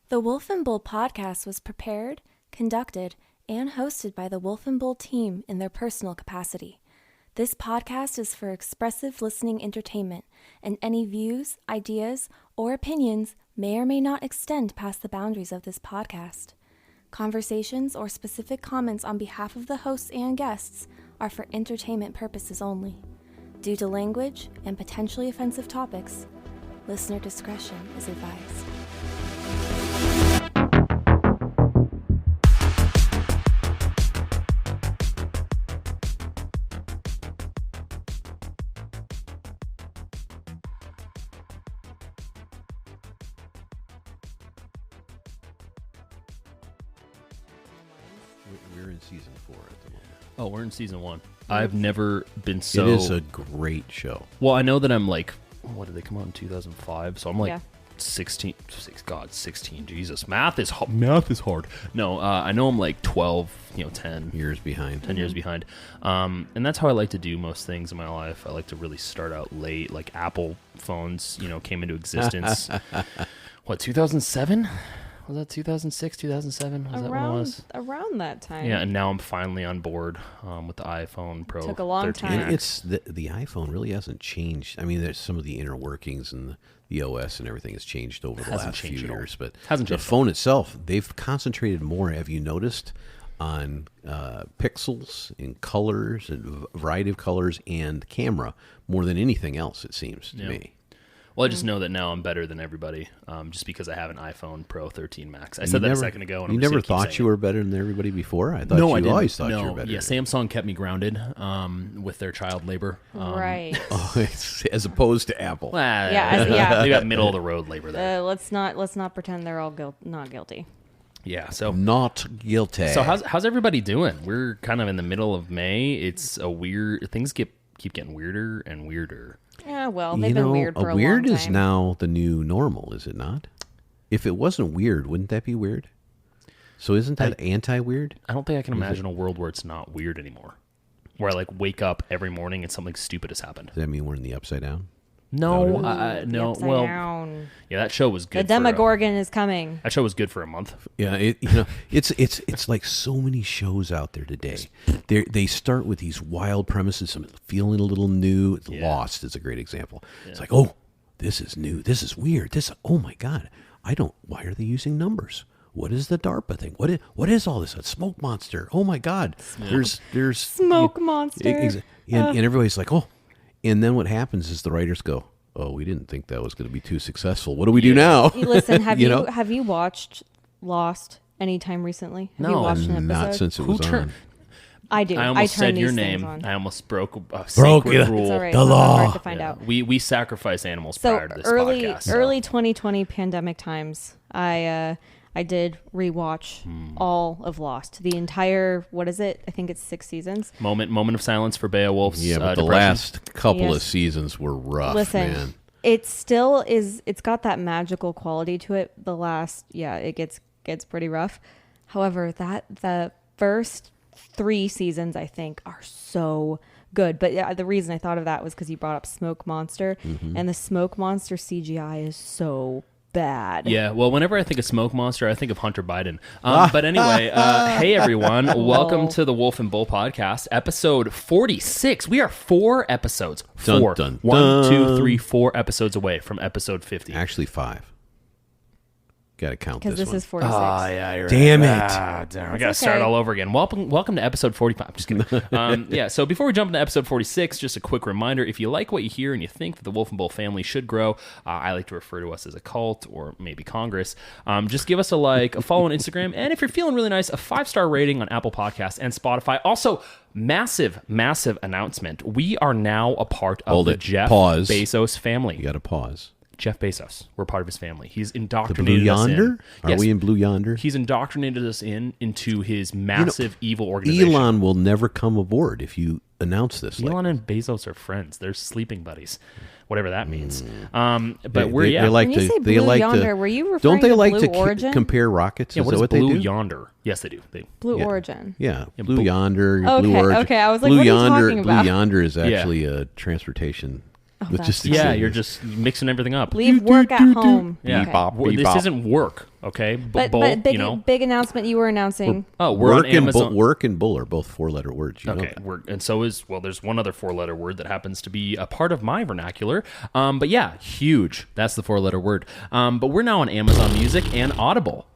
The Wolf and Bull podcast was prepared, conducted, and hosted by the Wolf and Bull team in their personal capacity. This podcast is for expressive listening entertainment, and any views, ideas, or opinions may or may not extend past the boundaries of this podcast. Conversations or specific comments on behalf of the hosts and guests are for entertainment purposes only. Due to language and potentially offensive topics, listener discretion is advised. We're in season 4 at the moment. Oh, we're in season 1. I've never been so... It is a great show. Well, I know that I'm like... What did they come out in 2005? So I'm like 16. 16. Jesus. Math is hard. No, I know I'm like 12, 10. Years behind. 10 years behind. And that's how I like to do most things in my life. I like to really start out late. Like Apple phones, came into existence. What, 2007? Was that 2006, 2007? Was that when it was? Around that time. Yeah, and now I'm finally on board with the iPhone Pro. Took a long 13 time. Max. It's the iPhone really hasn't changed. I mean, there's some of the inner workings and the OS and everything has changed over the last few years. But the phone itself, they've concentrated more, have you noticed, on pixels and colors and a variety of colors and camera more than anything else, it seems to me. Well, I just know that now I'm better than everybody, just because I have an iPhone Pro 13 Max. I said that a second ago. And you never thought you were better than everybody before? I thought you always thought you were better. Yeah, Samsung kept me grounded with their child labor. Right. As opposed to Apple. They got middle of the road labor there. Let's not pretend they're all not guilty. Yeah, so not guilty. So how's everybody doing? We're kind of in the middle of May. It's a weird. Things keep getting weirder and weirder. Yeah, well, they've been weird for a long time. Weird is now the new normal, is it not? If it wasn't weird, wouldn't that be weird? So isn't that anti-weird? I don't think I can imagine a world where it's not weird anymore. Where I wake up every morning and something stupid has happened. Does that mean we're in the Upside Down? No, no. Well, yeah, that show was good. The Demogorgon is coming. That show was good for a month. Yeah, it's like so many shows out there today. They start with these wild premises, some feeling a little new. Lost is a great example. Yeah. It's like, oh, this is new. This is weird. Oh my God, why are they using numbers? What is the DARPA thing? What is all this? A smoke monster? Oh my God, there's smoke monster. And everybody's like, oh. And then what happens is the writers go, oh, we didn't think that was going to be too successful. What do we do now? Listen, have you watched Lost anytime recently? Have you watched an episode? Not since it was on. I do. I almost said your name. On. I almost broke a sacred rule. It's all right. The law. Hard to find out. We sacrifice animals prior to this podcast. Early 2020 pandemic times, I did rewatch all of Lost. The entire, what is it? I think it's 6 seasons. Moment of silence for Baewolf's but the last couple of seasons were rough, man. It still is, it's got that magical quality to it. The last, it gets pretty rough. However, the first 3 seasons, I think, are so good. But the reason I thought of that was because you brought up Smoke Monster. Mm-hmm. And the Smoke Monster CGI is so bad. Yeah, well, whenever I think of Smoke Monster, I think of Hunter Biden. But anyway, hey everyone, welcome to the Wolf and Bull podcast, episode 46. We are 4 episodes. 4. Dun, dun, 1, 2, 3, 4 episodes away from episode 50. Actually 5. Got to count this one. Because this is 46. Oh, yeah, you're Damn right. it. Damn, I got to start all over again. Welcome to episode 45. I'm just kidding. So before we jump into episode 46, just a quick reminder, if you like what you hear and you think that the Wolf and Bull family should grow, I like to refer to us as a cult or maybe Congress, just give us a like, a follow on Instagram, and if you're feeling really nice, a 5-star rating on Apple Podcasts and Spotify. Also, massive announcement. We are now a part of the Jeff Bezos family. You got to pause. Jeff Bezos. We're part of his family. He's indoctrinated Blue us Yonder? in. Are we in Blue Yonder? He's indoctrinated us into his massive evil organization. Elon will never come aboard if you announce this. Elon and Bezos are friends. They're sleeping buddies, whatever that means. When you say Blue Yonder, were you referring to Blue Origin? Compare rockets? Yeah, is what that is what Blue they do? Yonder? Yes, they do. Blue Origin. Yeah, Blue Yonder. Okay, Blue Origin. okay. I was like, Blue what Yonder, are you talking about? Blue Yonder is actually a transportation Oh, With that's just Yeah, extended- you're just mixing everything up. Leave work at home. Yeah. Okay. Bebop. This Bebop. isn't work, okay? But Both, big big announcement you were announcing. Oh, we're on Amazon. Work and bull are both 4-letter words. You know Okay, that. and so is, well, there's one other 4-letter word that happens to be a part of my vernacular. But yeah, huge. That's the 4-letter word. But we're now on Amazon Music and Audible,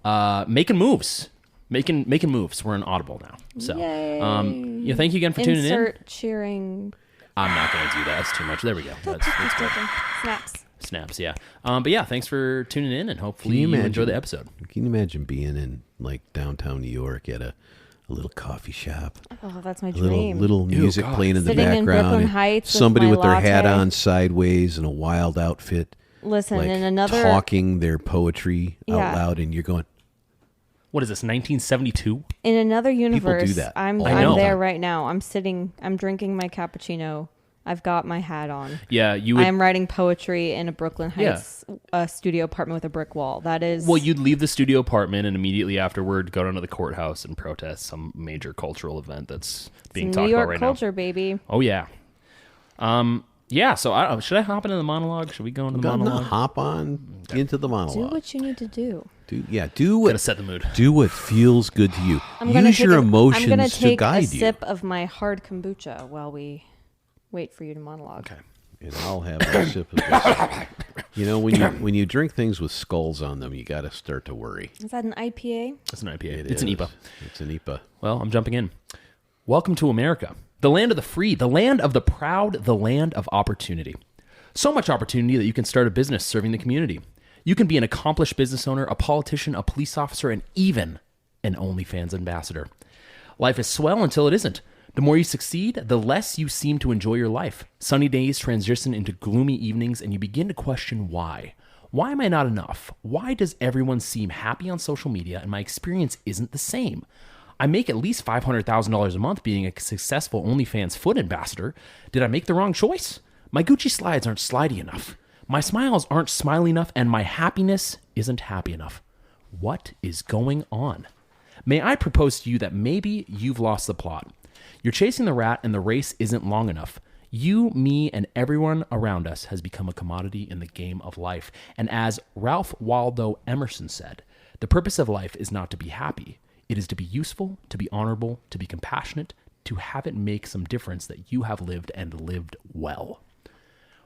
making moves. Making moves. We're on Audible now. So, yeah, thank you again for tuning in. Insert cheering. I'm not going to do that. That's too much. There we go. That's good. Snaps. Snaps, yeah. But yeah, thanks for tuning in, and hopefully Can you you enjoy imagine- the episode. Can you imagine being in like downtown New York at a little coffee shop? Oh, that's my A little, dream. little music God. playing in the Sitting in background. Brooklyn and Heights with somebody my with their hat latte. on sideways and a wild outfit. Listen, Like in another talking their poetry Yeah. out loud, and you're going, What is this, 1972? in another universe, that I'm all the time. there right now. I'm sitting. I'm drinking my cappuccino. I've got my hat on. Yeah, you would. I'm writing poetry in a Brooklyn Heights studio apartment with a brick wall. That is. Well, you'd leave the studio apartment and immediately afterward go down to the courthouse and protest some major cultural event that's being New talked York about right culture, baby. now. Oh yeah. Yeah. So I don't know, should I hop into the monologue? Should we go into the "Gonna monologue? hop on into the Do monologue. what you need to do. Do Gotta what set the mood. do what feels good to you. I'm gonna Use take your I'm emotions gonna to take guide a you. sip of my hard kombucha while we wait for you to monologue. Okay. And I'll have a sip of this. You know, when you drink things with skulls on them, you got to start to worry. Is that an IPA? It's an IPA. It It's an is. IPA. It's an IPA. Well, I'm jumping in. Welcome to America, the land of the free, the land of the proud, the land of opportunity. So much opportunity that you can start a business serving the community. You can be an accomplished business owner, a politician, a police officer, and even an OnlyFans ambassador. Life is swell until it isn't. The more you succeed, the less you seem to enjoy your life. Sunny days transition into gloomy evenings, and you begin to question why. Why am I not enough? Why does everyone seem happy on social media and my experience isn't the same? I make at least $500,000 a month being a successful OnlyFans foot ambassador. Did I make the wrong choice? My Gucci slides aren't slidey enough. My smiles aren't smiley enough, and my happiness isn't happy enough. What is going on? May I propose to you that maybe you've lost the plot. You're chasing the rat and the race isn't long enough. You, me, and everyone around us has become a commodity in the game of life. And as Ralph Waldo Emerson said, the purpose of life is not to be happy. It is to be useful, to be honorable, to be compassionate, to have it make some difference that you have lived and lived well.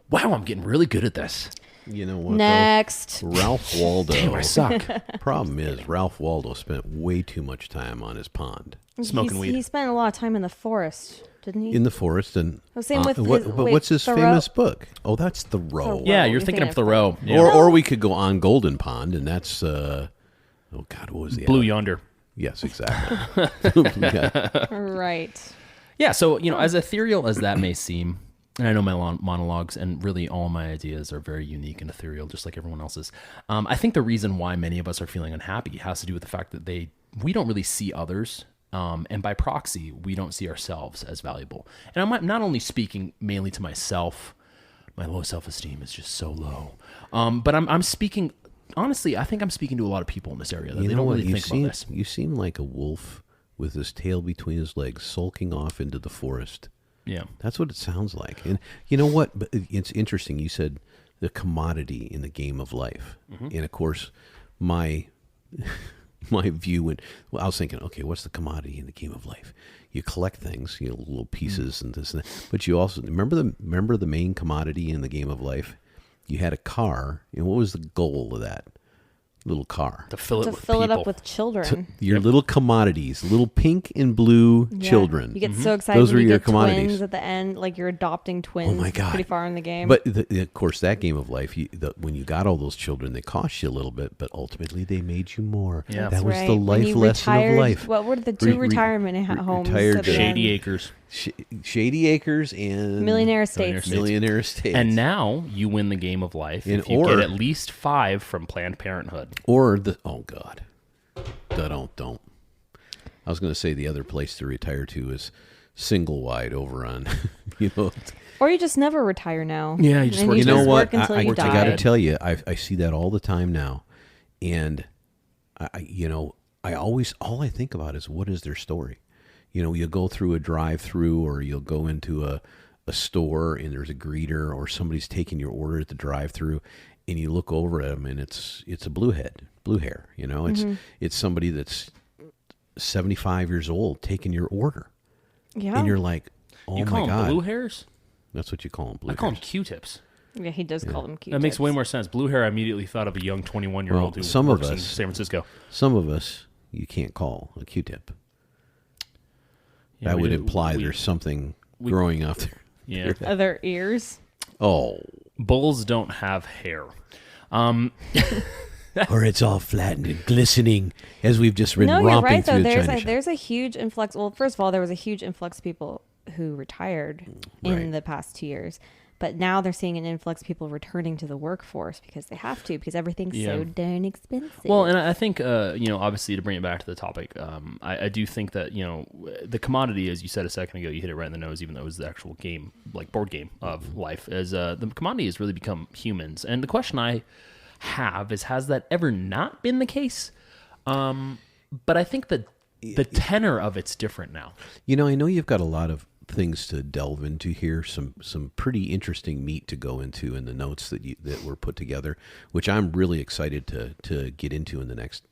Wow, I'm getting really good at this. You know what? though? Next. Ralph Waldo. Damn, I suck. Problem is, Ralph Waldo spent way too much time on his pond Smoking weed. He spent a lot of time in the forest, didn't he? in the forest, and same with his- but wait, what's his Thoreau? famous book? Oh, that's Thoreau. Thoreau. Yeah, Whoa, you're you're thinking of thinking of Thoreau. Yeah. Or we could go on Golden Pond, and that's oh God, what was the Blue other? Yonder. Yes, exactly. Yeah. Right. Yeah, so, as ethereal as that may seem, and I know my monologues and really all my ideas are very unique and ethereal, just like everyone else's. I think the reason why many of us are feeling unhappy has to do with the fact that we don't really see others, and by proxy, we don't see ourselves as valuable. And I'm not only speaking mainly to myself. My low self-esteem is just so low. But I'm speaking, honestly, I think I'm speaking to a lot of people in this area that You they know don't what? really think about this. You seem like a wolf with his tail between his legs, sulking off into the forest. Yeah. That's what it sounds like. And you know what? But it's interesting. You said the commodity in the game of life. Mm-hmm. And of course, my view when I was thinking, okay, what's the commodity in the game of life? You collect things, little pieces and this and that. But you also remember the main commodity in the game of life? You had a car, and what was the goal of that little car? To fill it To with fill it people. up with children. Your little commodities, little pink and blue Yeah. children. You get so excited Those when were you your get commodities. twins at the end, like you're adopting twins. Oh my God. Pretty far in the game. But of course, that game of life, when you got all those children, they cost you a little bit, but ultimately they made you more. Yeah. That That's was right. the When life you lesson retired, of life. What were the two retirement homes? retired, at the Shady end? Acres. Shady Acres and Millionaire Estates. Millionaire Estates. And now you win the game of life And if you or- get at least 5 from Planned Parenthood. Or oh God, don't. I was going to say the other place to retire to is Single Wide over on, Or you just never retire now. Yeah, you just And work You know what? work until I you die. got to tell you, I see that all the time now, and I always all I think about is what is their story. You go through a drive-through, or you'll go into a a store and there's a greeter or somebody's taking your order at the drive-thru, and you look over at them and it's a blue hair. You know, it's somebody that's 75 years old taking your order. Yeah. And you're like, oh You my call God. them blue hairs? That's what you call them, blue I call them hairs. Q-tips. Yeah, he does call them cute. That makes way more sense. Blue hair, I immediately thought of a young 21-year-old Well, who some of works in us- San Francisco. Some of us you can't call a Q-tip. Yeah, That we would do- imply we- there's something growing up there. Yeah. Other ears. Oh. Bulls don't have hair. Or it's all flattened and glistening as we've just been No, romping you're right through though. the There's China a shop. there's a huge influx. Well, first of all, there was a huge influx of people who retired Right. in the past 2 years. But now they're seeing an influx of people returning to the workforce because they have to, because everything's Yeah. so darn expensive. Well, and I think, obviously to bring it back to the topic, I do think that, the commodity, as you said a second ago, you hit it right in the nose, even though it was the actual game, like board game of life, as the commodity has really become humans. And the question I have is, has that ever not been the case? But I think that the tenor of it's different now. You know, I know you've got a lot of things to delve into here, some pretty interesting meat to go into in the notes that were put together, which I'm really excited to get into in the next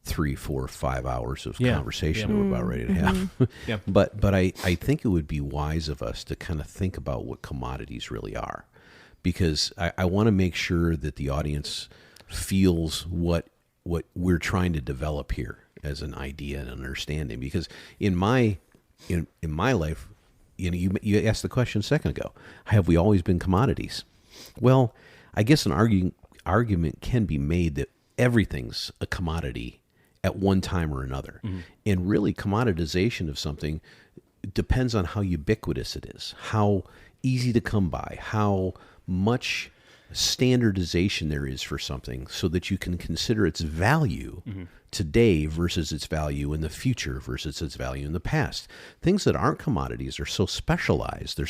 3, 4, 5 hours of conversation that we're about ready to have. Yeah. But I think it would be wise of us to kind of think about what commodities really are, because I want to make sure that the audience feels what we're trying to develop here as an idea and understanding. Because in my life, you asked the question a second ago, have we always been commodities? Well, I guess an argument can be made that everything's a commodity at one time or another. Mm-hmm. And really, commoditization of something depends on how ubiquitous it is, how easy to come by, how much standardization there is for something, so that you can consider its value today versus its value in the future versus its value in the past. Things that aren't commodities are so specialized.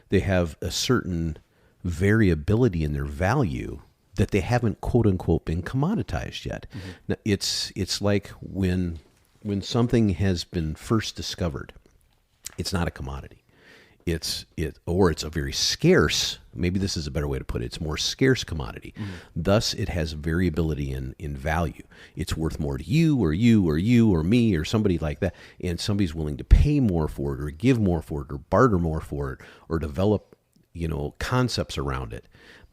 They have a certain variability in their value that they haven't, quote unquote, been commoditized yet. Now, it's like when something has been first discovered, it's not a commodity. It's a very scarce, maybe this is a better way to put it, it's a more scarce commodity. Thus, it has variability in value. It's worth more to you or me or somebody like that, and somebody's willing to pay more for it or give more for it or barter more for it or develop, concepts around it.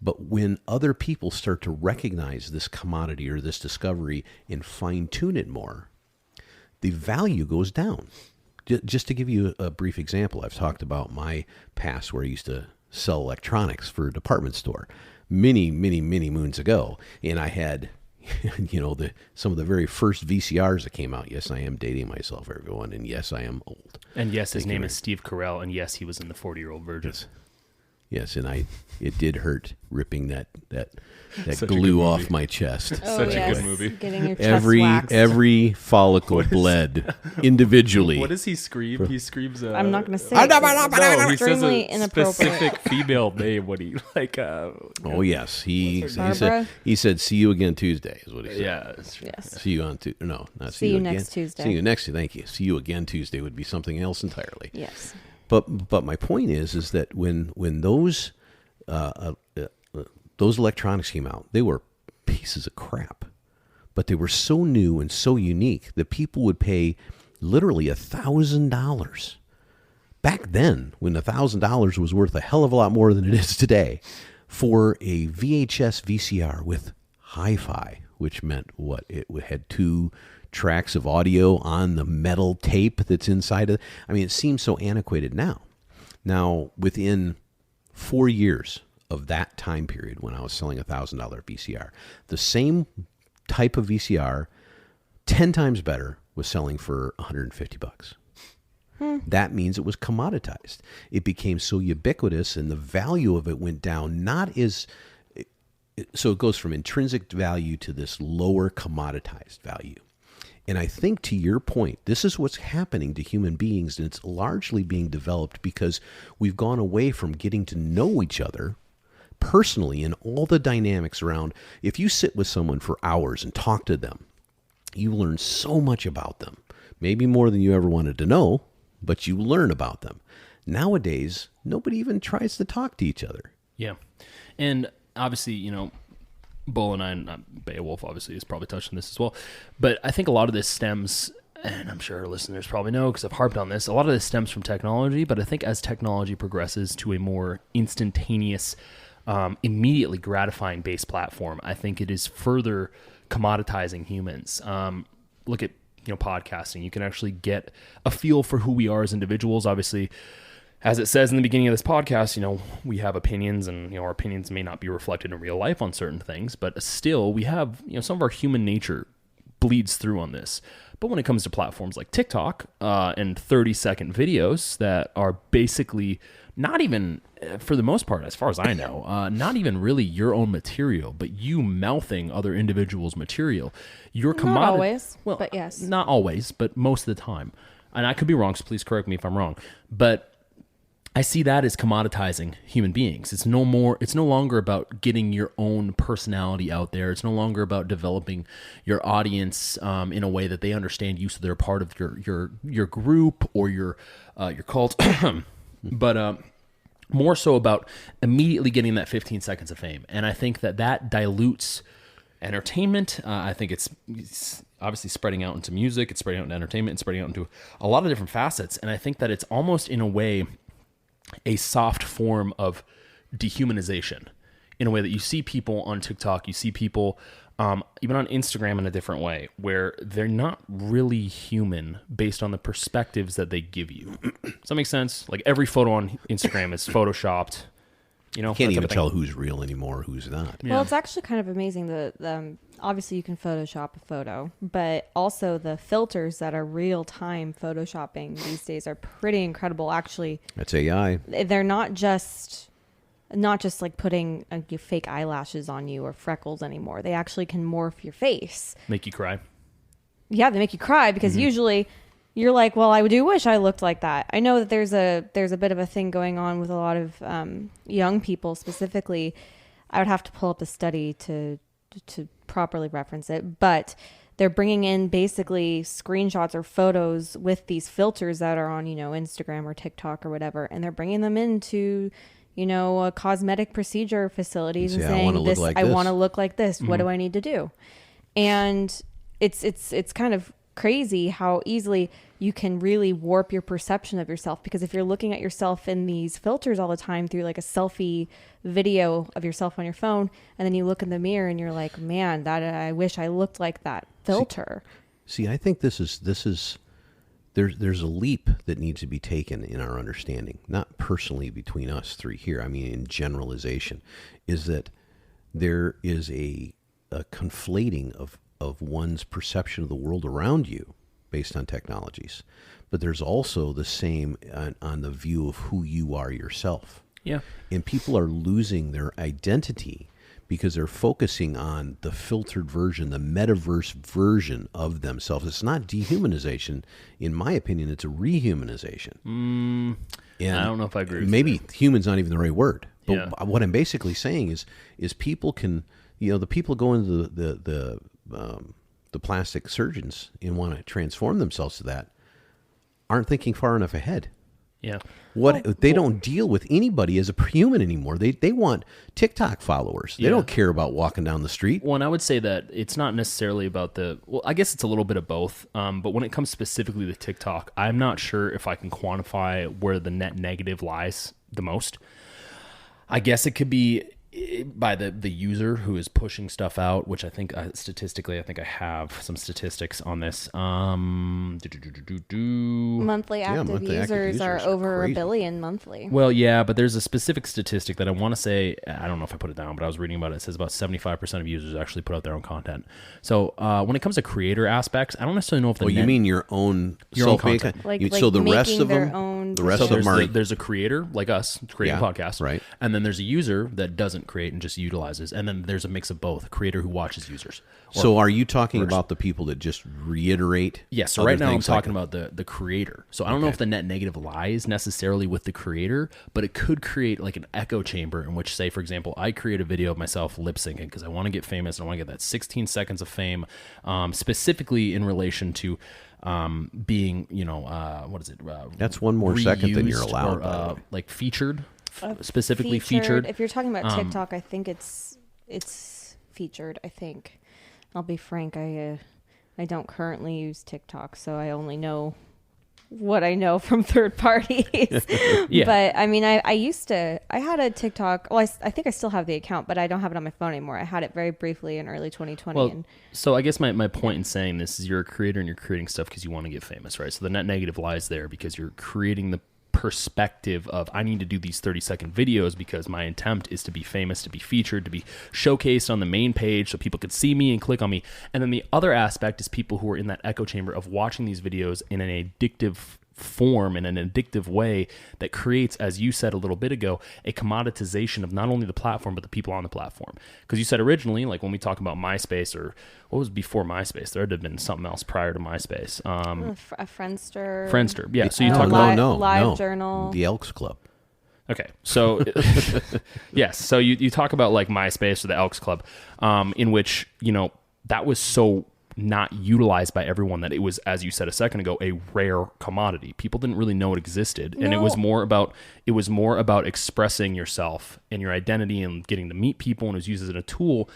But when other people start to recognize this commodity or this discovery and fine-tune it more, the value goes down. Just to give you a brief example, I've talked about my past where I used to sell electronics for a department store many, many, many moons ago. And I had, some of the very first VCRs that came out. Yes, I am dating myself, everyone. And yes, I am old. And yes, his name is Steve Carell. And yes, he was in the 40-Year-Old Virgin. Yes, and it did hurt ripping that Such a glue good off movie. my chest. Such a good movie. Getting your chest waxed. Every follicle bled individually. What does he scream? He screams. I'm not going to say No, it. he says Extremely a inappropriate. specific female name. What he like? Oh yes, he Barbara? said, "See you again Tuesday," is what he said. Yeah. That's true. Yes. See you on Tuesday. No, not See you again. next Tuesday. See you next. Thank you. See you again Tuesday would be something else entirely. Yes. But my point is that when those electronics came out, they were pieces of crap, but they were so new and so unique that people would pay literally $1,000 back then, when $1,000 was worth a hell of a lot more than it is today, for a VHS VCR with hi-fi, which meant what? It had 2 tracks of audio on the metal tape that's inside of it. I mean, it seems so antiquated now. Now, within 4 years of that time period when I was selling a $1,000 VCR, the same type of VCR, 10 times better, was selling for $150. That means it was commoditized. It became so ubiquitous, and the value of it went down. So it goes from intrinsic value to this lower commoditized value. And I think, to your point, this is what's happening to human beings, and it's largely being developed because we've gone away from getting to know each other personally and all the dynamics around. If you sit with someone for hours and talk to them, you learn so much about them, maybe more than you ever wanted to know, but you learn about them. Nowadays, nobody even tries to talk to each other. Yeah. And obviously, you know, Bull and I, and Baewolf obviously is probably touched on this as well. But I think a lot of this stems, and I'm sure our listeners probably know because I've harped on this, a lot of this stems from technology. But I think as technology progresses to a more instantaneous, immediately gratifying based platform, I think it is further commoditizing humans. Look at, you know, podcasting. You can actually get a feel for who we are as individuals. Obviously, as it says in the beginning of this podcast, you know, we have opinions, and, you know, our opinions may not be reflected in real life on certain things, but still we have, you know, some of our human nature bleeds through on this. But when it comes to platforms like TikTok and 30-second videos that are basically not even, for the most part, as far as I know, not even really your own material, but you mouthing other individuals' material, you're Not always, but yes. Not always, but most of the time. And I could be wrong, so please correct me if I'm wrong. But I see that as commoditizing human beings. It's no longer about getting your own personality out there. It's no longer about developing your audience in a way that they understand you, so they're part of your group or your cult. But more so about immediately getting that 15 seconds of fame. And I think that dilutes entertainment. I think it's obviously spreading out into music. It's spreading out into entertainment. It's spreading out into a lot of different facets. And I think that it's almost in a way a soft form of dehumanization, in a way that you see people on TikTok, you see people even on Instagram in a different way, where they're not really human based on the perspectives that they give you. Does that make sense? Like every photo on Instagram is photoshopped. You know, Can't even tell who's real anymore, who's not. Yeah. Well, it's actually kind of amazing. The obviously you can Photoshop a photo, but also the filters that are real time Photoshopping these days are pretty incredible. Actually, That's AI. They're not just like putting fake eyelashes on you or freckles anymore. They actually can morph your face, make you cry. Yeah, they make you cry because usually you're like, well, I do wish I looked like that. I know that there's a bit of a thing going on with a lot of young people specifically. I would have to pull up a study to properly reference it, but they're bringing in basically screenshots or photos with these filters that are on, you know, Instagram or TikTok or whatever, and they're bringing them into, you know, cosmetic procedure facilities and saying, I want to look like this. What do I need to do? And it's kind of crazy how easily you can really warp your perception of yourself, because if you're looking at yourself in these filters all the time through like a selfie video of yourself on your phone, and then you look in the mirror and you're like, man, that I wish I looked like that filter. See, I think this is there's a leap that needs to be taken in our understanding, not personally between us three here. I mean, in generalization, is that there is a conflating of one's perception of the world around you based on technologies. But there's also the same on the view of who you are yourself. Yeah. And people are losing their identity because they're focusing on the filtered version, the metaverse version of themselves. It's not dehumanization. In my opinion, it's a rehumanization. And I don't know if I agree with maybe that. Human's not even the right word. But what I'm basically saying is people can, you know, the people go into the plastic surgeons and want to transform themselves to that aren't thinking far enough ahead. Yeah. They don't deal with anybody as a human anymore. They want TikTok followers. They don't care about walking down the street. Well, and I would say that it's not necessarily about I guess it's a little bit of both. But when it comes specifically to TikTok, I'm not sure if I can quantify where the net negative lies the most. I guess it could be by the user who is pushing stuff out, which I think statistically, I think I have some statistics on this. Monthly active users are over crazy. 1 billion monthly. Well, yeah, but there's a specific statistic that I want to say, I don't know if I put it down, but I was reading about it. It says about 75% of users actually put out their own content. So when it comes to creator aspects, I don't necessarily know if you mean your own content. So the rest of them, there's a creator like us creating a podcast, right? And then there's a user that doesn't doesn't create and just utilizes, and then there's a mix of both, a creator who watches users. So are you talking about the people that just reiterate? Yes. So right now I'm talking about the creator. So I don't know if the net negative lies necessarily with the creator, but it could create like an echo chamber in which, say, for example, I create a video of myself lip syncing because I want to get famous and I want to get that 16 seconds of fame, specifically in relation to being, what is it? That's one more second than you're allowed. Or, like featured, specifically featured. If you're talking about TikTok, I think it's featured. I think. I'll be frank. I don't currently use TikTok, so I only know what I know from third parties. Yeah. But I mean, I had a TikTok. Well, I think I still have the account, but I don't have it on my phone anymore. I had it very briefly in early 2020. Well, so I guess my point in saying this is you're a creator and you're creating stuff because you want to get famous, right? So the net negative lies there because you're creating the perspective of I need to do these 30-second videos because my intent is to be famous, to be featured, to be showcased on the main page so people could see me and click on me. And then the other aspect is people who are in that echo chamber of watching these videos in an addictive form, in an addictive way that creates, as you said a little bit ago, a commoditization of not only the platform but the people on the platform. Because you said originally, like when we talk about MySpace, or what was before MySpace, there had to have been something else prior to MySpace. A Friendster. Friendster, yeah. So you talk about Live Journal, the Elks Club. Okay, so yes, so you talk about like MySpace or the Elks Club, in which that was so not utilized by everyone that it was, as you said a second ago, a rare commodity. People didn't really know it existed, and it was more about expressing yourself and your identity and getting to meet people, and it was used as a tool,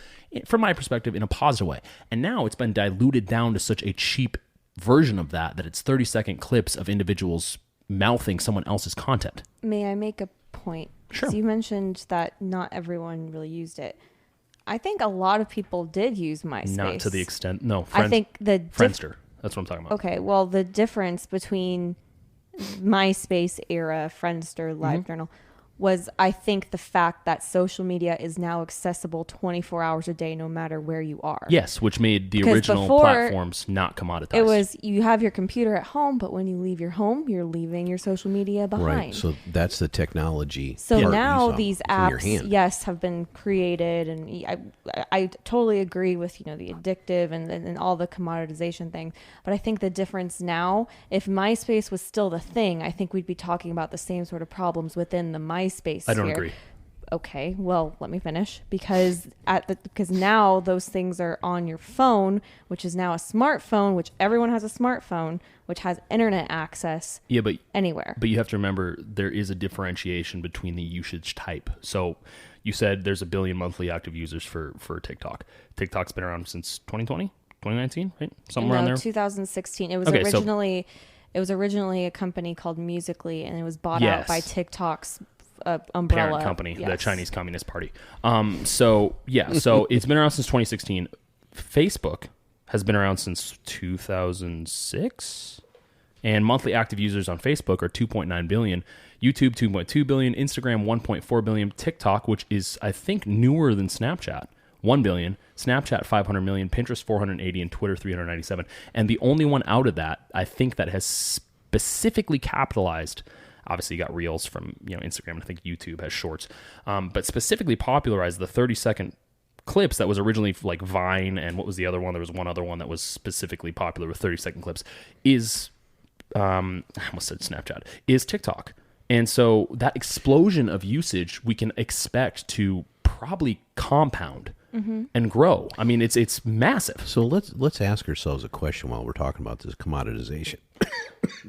from my perspective, in a positive way. And now it's been diluted down to such a cheap version of that it's 30-second clips of individuals mouthing someone else's content. May I make a point? Sure. So you mentioned that not everyone really used it. I think a lot of people did use MySpace. Not to the extent, no. I think Friendster. That's what I'm talking about. Okay, well, the difference between MySpace era, Friendster, Live Journal, was, I think, the fact that social media is now accessible 24 hours a day, no matter where you are. Yes, which made the Because original before, platforms not commoditized. It was, you have your computer at home, but when you leave your home, you're leaving your social media behind. Right. So that's the technology. So part now you saw these in your hand. apps, yes, have been created, and I totally agree with the addictive and all the commoditization thing. But I think the difference now, if MySpace was still the thing, I think we'd be talking about the same sort of problems within the MySpace I don't sphere. agree. Okay, well, let me finish, because now those things are on your phone, which is now a smartphone, which everyone has a smartphone, which has internet access. Yeah, but anywhere. But you have to remember there is a differentiation between the usage type. So you said there's 1 billion monthly active users for TikTok. TikTok's been around since 2020, 2019, right? Somewhere around there. 2016. It was originally a company called Musical.ly, and it was bought out by TikTok's umbrella parent company, the Chinese Communist Party. So it's been around since 2016. Facebook has been around since 2006, and monthly active users on Facebook are 2.9 billion. YouTube 2.2 billion, Instagram 1.4 billion, TikTok, which is I think newer than Snapchat, 1 billion, Snapchat 500 million, Pinterest 480, and Twitter 397. And the only one out of that, I think, that has specifically capitalized. Obviously, you got Reels from Instagram, and I think YouTube has Shorts, but specifically popularized the 30-second clips that was originally like Vine, and what was the other one? There was one other one that was specifically popular with 30-second clips. I almost said Snapchat. Is TikTok, and so that explosion of usage we can expect to probably compound and grow. I mean, it's massive. So let's ask ourselves a question while we're talking about this commoditization.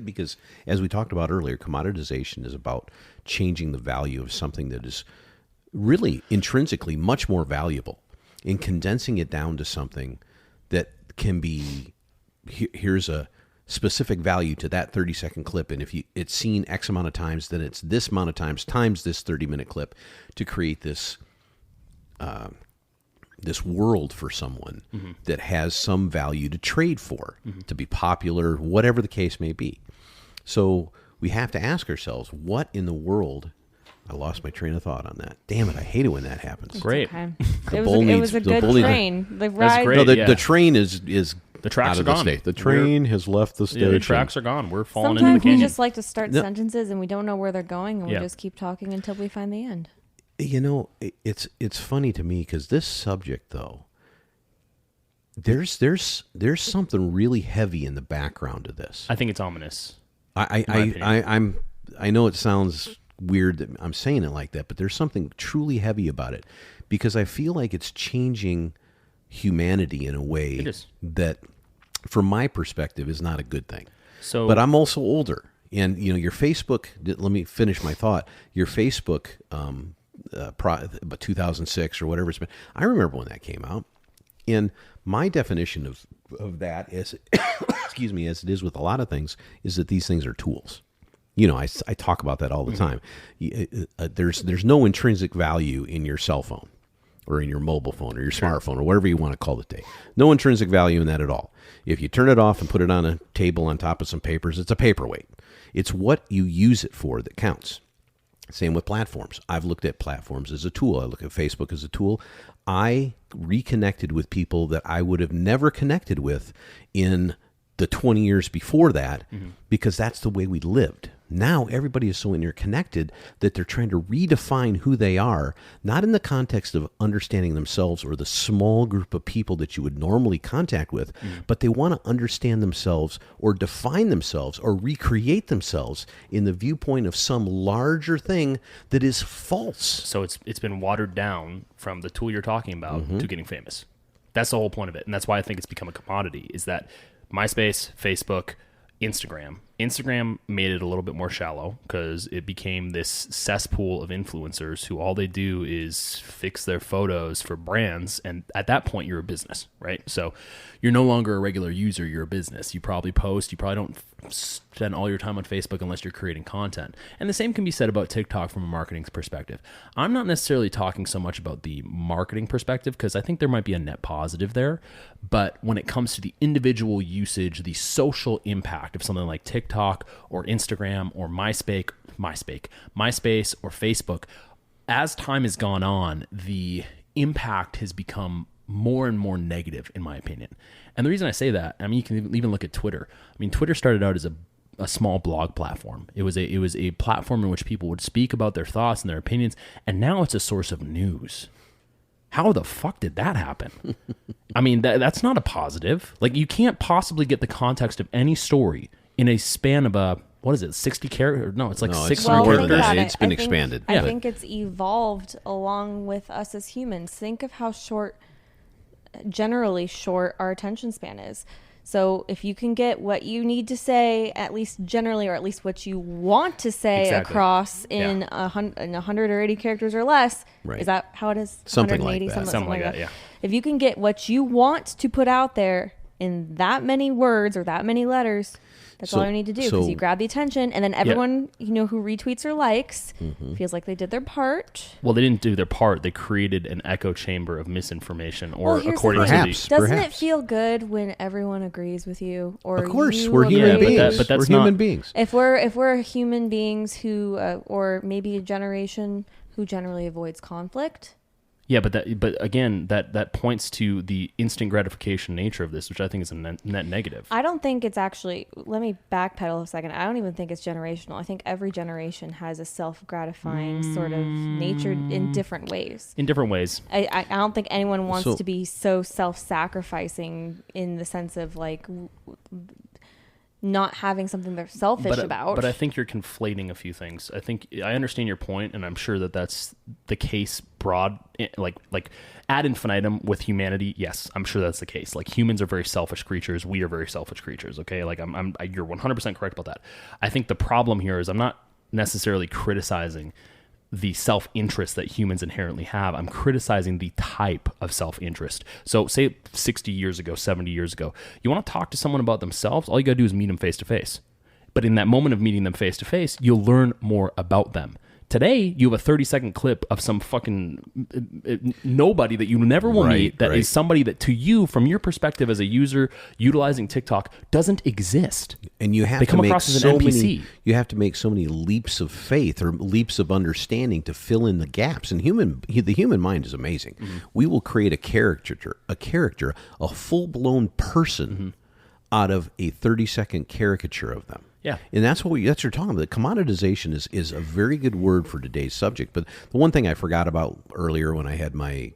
Because as we talked about earlier, commoditization is about changing the value of something that is really intrinsically much more valuable and condensing it down to something that can be, here's a specific value to that 30-second clip, and if it's seen X amount of times, then it's this amount of times this 30-minute clip to create this this world for someone that has some value to trade for, to be popular, whatever the case may be. So we have to ask ourselves, what in the world? I lost my train of thought on that. Damn it, I hate it when that happens. Great. Okay. It was a good train. The ride. That's great. No, the train is the tracks out of are gone. The state. The train has left the station. Yeah, the tracks are gone. We're falling Sometimes into the we canyon. just like to start sentences and we don't know where they're going, and we just keep talking until we find the end. It's funny to me because this subject, though, there's something really heavy in the background of this. I think it's ominous. I know it sounds weird that I'm saying it like that, but there's something truly heavy about it because I feel like it's changing humanity in a way that, from my perspective, is not a good thing. But I'm also older, and your Facebook. Let me finish my thought. Your Facebook, about 2006 or whatever it's been. I remember when that came out, and my definition of that is, excuse me, as it is with a lot of things, is that these things are tools. I talk about that all the time. There's no intrinsic value in your cell phone or in your mobile phone or your smartphone or whatever you want to call it today. No intrinsic value in that at all. If you turn it off and put it on a table on top of some papers, it's a paperweight. It's what you use it for that counts. Same with platforms. I've looked at platforms as a tool. I look at Facebook as a tool. I reconnected with people that I would have never connected with in the 20 years before that because that's the way we lived. Now everybody is so interconnected that they're trying to redefine who they are, not in the context of understanding themselves or the small group of people that you would normally contact with, but they want to understand themselves or define themselves or recreate themselves in the viewpoint of some larger thing that is false. So it's been watered down from the tool you're talking about to getting famous. That's the whole point of it. And that's why I think it's become a commodity, is that MySpace, Facebook, Instagram made it a little bit more shallow because it became this cesspool of influencers who all they do is fix their photos for brands. And at that point, you're a business, right? So you're no longer a regular user, you're a business. You probably post, you probably don't spend all your time on Facebook unless you're creating content. And the same can be said about TikTok from a marketing perspective. I'm not necessarily talking so much about the marketing perspective because I think there might be a net positive there. But when it comes to the individual usage, the social impact of something like TikTok or Instagram or MySpace or Facebook, as time has gone on, the impact has become more and more negative, in my opinion. And the reason I say that, I mean, you can even look at Twitter. I mean, Twitter started out as a small blog platform. It was a platform in which people would speak about their thoughts and their opinions, and now it's a source of news. How the fuck did that happen? I mean, that's not a positive. Like, you can't possibly get the context of any story in a span of 60 characters? No, it's like 600 characters. It's been expanded. I think it's evolved along with us as humans. Think of how generally short our attention span is. So if you can get what you need to say, at least generally, or at least what you want to say across in 100 or 80 characters or less, is that how it is? Something like that. Something like that, yeah. If you can get what you want to put out there in that many words or that many letters, that's all you need to do, because you grab the attention, and then everyone who retweets or likes feels like they did their part. Well, they didn't do their part. They created an echo chamber of misinformation, or according to doesn't it feel good when everyone agrees with you? Or of course, we're human beings. But that's human beings. If we're human beings who, or maybe a generation who generally avoids conflict. Yeah, but again, that points to the instant gratification nature of this, which I think is a net negative. I don't think it's actually, let me backpedal a second. I don't even think it's generational. I think every generation has a self-gratifying sort of nature in different ways. In different ways. I don't think anyone wants to be so self-sacrificing in the sense of like not having something they're selfish about. But I think you're conflating a few things. I understand your point, and I'm sure that that's the case broad, like ad infinitum with humanity. Yes, I'm sure that's the case. Like, humans are very selfish creatures. We are very selfish creatures. Okay, like you're 100% correct about that. I think the problem here is I'm not necessarily criticizing the self-interest that humans inherently have. I'm criticizing the type of self-interest. So say 60 years ago, 70 years ago, you want to talk to someone about themselves, all you got to do is meet them face to face. But in that moment of meeting them face to face, you'll learn more about them. Today, you have a 30-second clip of some fucking nobody that you never will meet that is somebody that, to you, from your perspective as a user utilizing TikTok, doesn't exist. And you have they come across as an NPC. You have to make so many leaps of faith or leaps of understanding to fill in the gaps. And the human mind is amazing. Mm-hmm. We will create a character, a full-blown person out of a 30-second caricature of them. And that's what you're talking about. Commoditization is a very good word for today's subject. But the one thing I forgot about earlier when I had my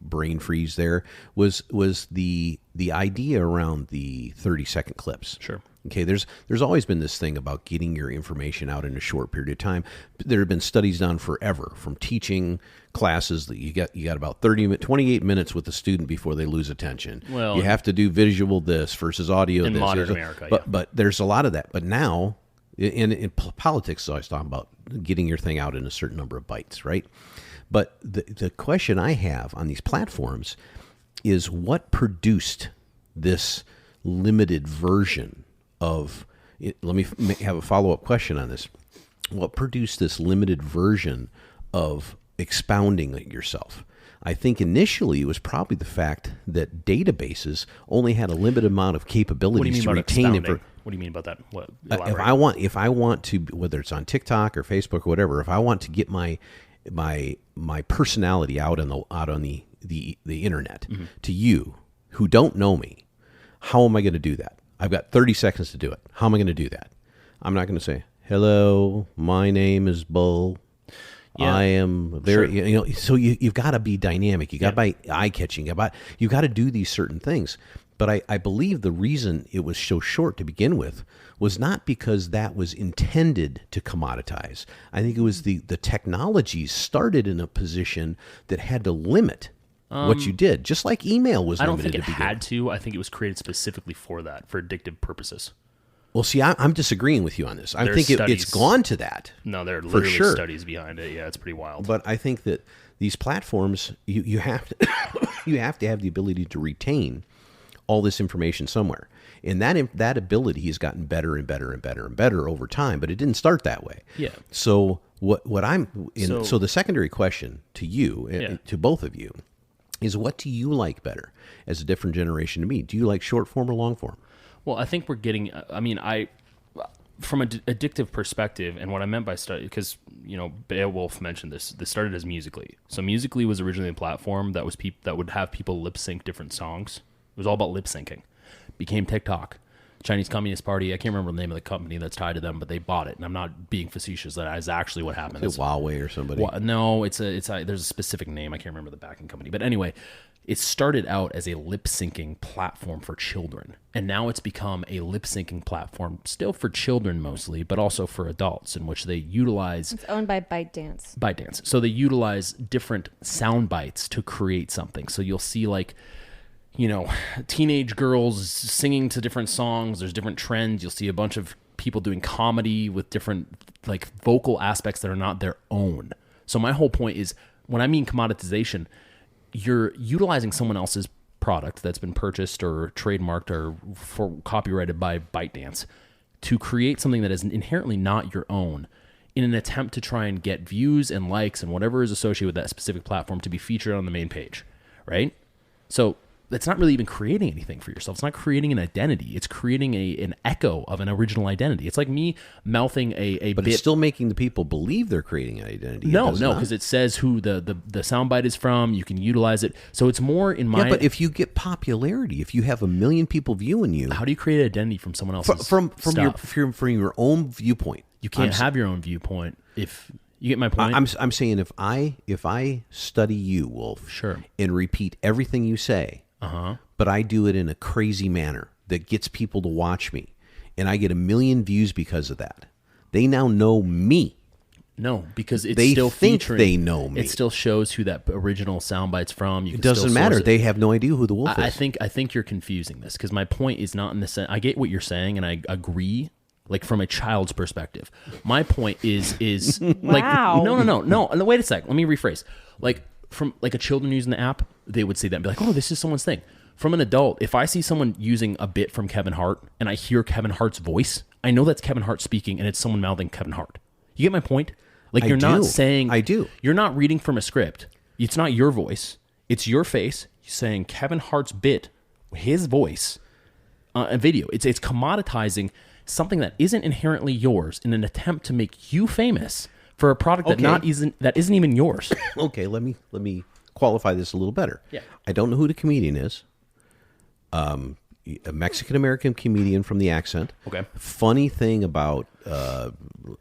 brain freeze there was the idea around the 30-second clips. Sure. Okay, there's always been this thing about getting your information out in a short period of time. There have been studies done forever from teaching classes that you got about 28 minutes with a student before they lose attention. Well, you have to do visual this versus audio in this. modern America, but there's a lot of that. But now, in politics, I always talking about getting your thing out in a certain number of bytes, right? But the question I have on these platforms is what produced this limited version of it. Let me have a follow-up question on this. What produced this limited version of expounding yourself? I think initially it was probably the fact that databases only had a limited amount of capabilities to retain information. What do you mean about that? What, if I want to, whether it's on TikTok or Facebook or whatever, if I want to get my personality out on the internet to you who don't know me, how am I going to do that? I've got 30 seconds to do it. How am I going to do that? I'm not going to say, hello, my name is Bull. Yeah. I am very, so you've got to be dynamic. You got to be eye-catching. You've got to do these certain things. But I believe the reason it was so short to begin with was not because that was intended to commoditize. I think it was the technologies started in a position that had to limit what you did, just like email was limited. I don't think it had with. to. I think it was created specifically for that, for addictive purposes. Well, see, I'm disagreeing with you on this. I think it's gone to that. No, there are literally studies behind it. Yeah, it's pretty wild. But I think that these platforms, you have to you have to have the ability to retain all this information somewhere, and that ability has gotten better and better and better and better over time. But it didn't start that way. Yeah. So so the secondary question to you, to both of you, is what do you like better as a different generation to me? Do you like short form or long form? Well, I think we're getting, from an addictive perspective, and what I meant by study, because, Baewolf mentioned this started as Musical.ly. So Musical.ly was originally a platform that was that would have people lip sync different songs. It was all about lip syncing. Became TikTok. Chinese Communist Party, I can't remember the name of the company that's tied to them, but they bought it. And I'm not being facetious. That is actually what happened. Is it Huawei or somebody? No, there's a specific name. I can't remember the backing company. But anyway, it started out as a lip syncing platform for children. And now it's become a lip syncing platform, still for children mostly, but also for adults, in which they utilize... It's owned by ByteDance. ByteDance. So they utilize different sound bites to create something. So you'll see teenage girls singing to different songs. There's different trends. You'll see a bunch of people doing comedy with different vocal aspects that are not their own. So my whole point is, when I mean commoditization, you're utilizing someone else's product that's been purchased or trademarked or copyrighted by ByteDance to create something that is inherently not your own, in an attempt to try and get views and likes and whatever is associated with that specific platform to be featured on the main page, right? So that's not really even creating anything for yourself. It's not creating an identity. It's creating an echo of an original identity. It's like me mouthing a but bit. It's still making the people believe they're creating an identity. No, because it says who the soundbite is from. You can utilize it. So it's more in my... Yeah, but if you get popularity, if you have 1 million people viewing you... How do you create an identity from someone else's from stuff? From your own viewpoint. You can't have your own viewpoint if... You get my point? I'm saying if I study you, Wolf, sure, and repeat everything you say... but I do it in a crazy manner that gets people to watch me, and I get 1 million views because of that. They now know me. No, because it's they still think featuring, they know me. It still shows who that original soundbite's from. It doesn't matter. They have no idea who the wolf is. I think you're confusing this, because my point is not in the sense. I get what you're saying, and I agree. From a child's perspective, my point is wow. No. Wait a sec. Let me rephrase. From a children using the app, they would see that and be like, oh, this is someone's thing. From an adult, if I see someone using a bit from Kevin Hart and I hear Kevin Hart's voice, I know that's Kevin Hart speaking and it's someone mouthing Kevin Hart. You get my point? You're not saying... I do. You're not reading from a script. It's not your voice. It's your face saying Kevin Hart's bit, his voice, a video. It's commoditizing something that isn't inherently yours in an attempt to make you famous for a product that isn't even yours. Okay, let me qualify this a little better. Yeah. I don't know who the comedian is. a Mexican-American comedian from the accent. Okay. Funny thing about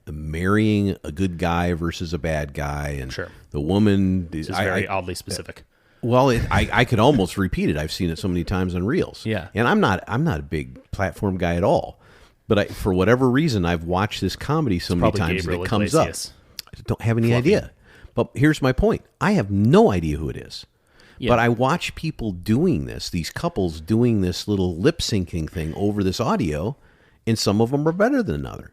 marrying a good guy versus a bad guy. And sure. The woman... This is very oddly specific. Well, I could almost repeat it. I've seen it so many times on Reels. Yeah. And I'm not a big platform guy at all. But for whatever reason, I've watched this comedy so many times that it comes up. I don't have any idea. But here's my point. I have no idea who it is. Yeah. But I watch people doing this, these couples doing this little lip syncing thing over this audio, and some of them are better than others.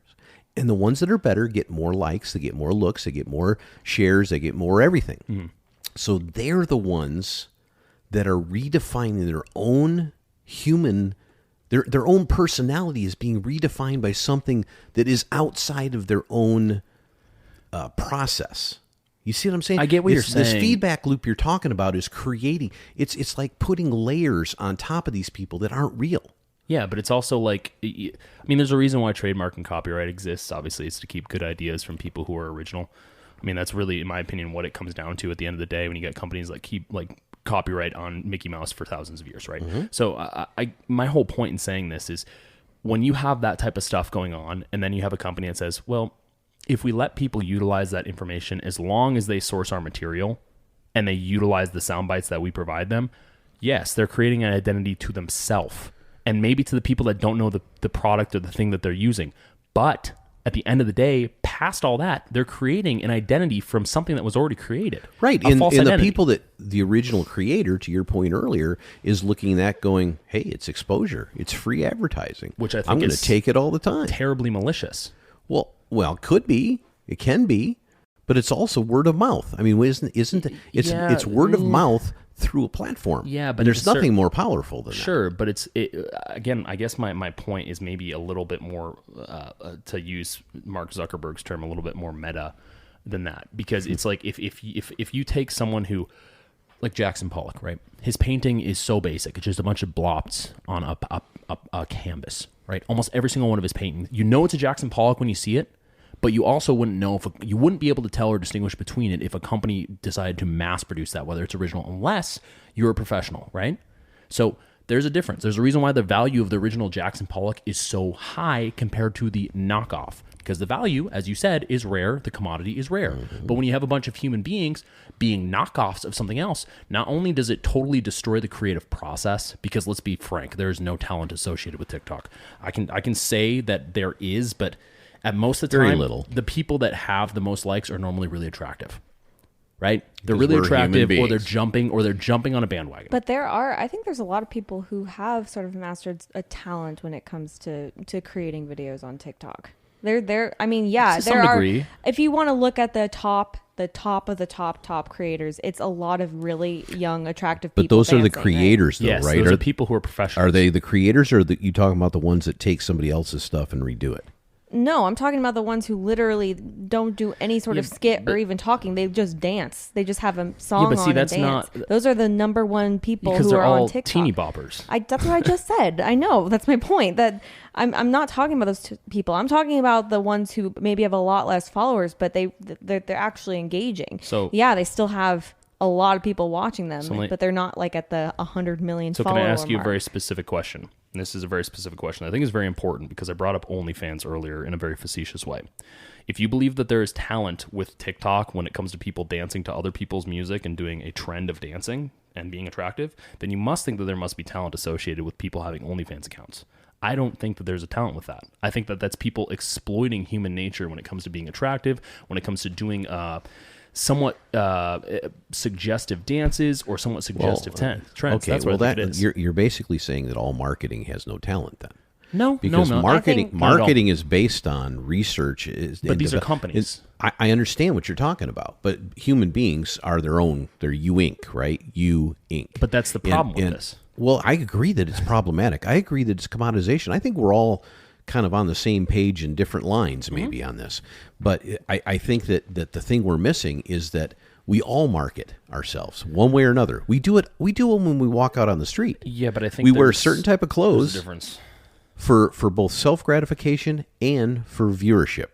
And the ones that are better get more likes, they get more looks, they get more shares, they get more everything. Mm-hmm. So they're the ones that are redefining their own human, their own personality is being redefined by something that is outside of their own process. You see what I'm saying? I get what you're saying. This feedback loop you're talking about is creating, it's like putting layers on top of these people that aren't real. Yeah, but it's also like, I mean, there's a reason why trademark and copyright exists. Obviously, it's to keep good ideas from people who are original. I mean, that's really, in my opinion, what it comes down to at the end of the day when you get companies that keep like copyright on Mickey Mouse for thousands of years, right? Mm-hmm. So my whole point in saying this is when you have that type of stuff going on and then you have a company that says, well, if we let people utilize that information as long as they source our material and they utilize the sound bites that we provide them, yes, they're creating an identity to themselves and maybe to the people that don't know the product or the thing that they're using. But at the end of the day, past all that, they're creating an identity from something that was already created. Right. And the people that the original creator, to your point earlier, is looking at going, hey, it's exposure. It's free advertising. Which I think I'm going to take it all the time. Terribly malicious. Well, it could be. It can be. But it's also word of mouth. I mean, it's word of mouth through a platform. Yeah, but there's nothing more powerful than that. Sure, but again, I guess my point is maybe a little bit more, to use Mark Zuckerberg's term, a little bit more meta than that. Because it's like if you take someone who, like Jackson Pollock, right? His painting is so basic. It's just a bunch of blops on a canvas, right? Almost every single one of his paintings. You know it's a Jackson Pollock when you see it, but you also wouldn't know you wouldn't be able to tell or distinguish between it if a company decided to mass produce that, whether it's original, unless you're a professional, right? So there's a difference. There's a reason why the value of the original Jackson Pollock is so high compared to the knockoff, because the value, as you said, is rare. The commodity is rare. Mm-hmm. But when you have a bunch of human beings being knockoffs of something else, not only does it totally destroy the creative process, because let's be frank, there's no talent associated with TikTok. I can say that there is, but at most of the time, the people that have the most likes are normally really attractive, right? They're really attractive, or they're jumping on a bandwagon. But I think there's a lot of people who have sort of mastered a talent when it comes to creating videos on TikTok. I mean, yeah, there are. If you want to look at the top of the top creators, it's a lot of really young, attractive people. But those dancing, are the creators, right? though, yes, right? Those are people who are professionals. Are they the creators, or you talking about the ones that take somebody else's stuff and redo it? No, I'm talking about the ones who literally don't do any sort of skit or even talking. They just dance. They just have a song on and dance. Those are the number one people who are on TikTok. Because they're all teeny boppers. That's what I just said. I know. That's my point. That I'm not talking about those people. I'm talking about the ones who maybe have a lot less followers, but they're actually engaging. So yeah, they still have a lot of people watching them, but they're not like at the 100 million follower mark. So can I ask you a very specific question? And this is a very specific question I think is very important, because I brought up OnlyFans earlier in a very facetious way. If you believe that there is talent with TikTok when it comes to people dancing to other people's music and doing a trend of dancing and being attractive, then you must think that there must be talent associated with people having OnlyFans accounts. I don't think that there's a talent with that. I think that that's people exploiting human nature when it comes to being attractive, when it comes to doing somewhat suggestive dances or somewhat suggestive trends. Okay, that's what it is. You're basically saying that all marketing has no talent then. No, because no, marketing is based on research. But these are companies. I understand what you're talking about, but human beings are their own. They're you Inc., right? You Inc. But that's the problem with this. Well, I agree that it's problematic. I agree that it's commoditization. I think we're all kind of on the same page in different lines maybe on this. But I think that the thing we're missing is that we all market ourselves one way or another. We do it when we walk out on the street. Yeah, but I think we wear a certain type of clothes difference for both self-gratification and for viewership.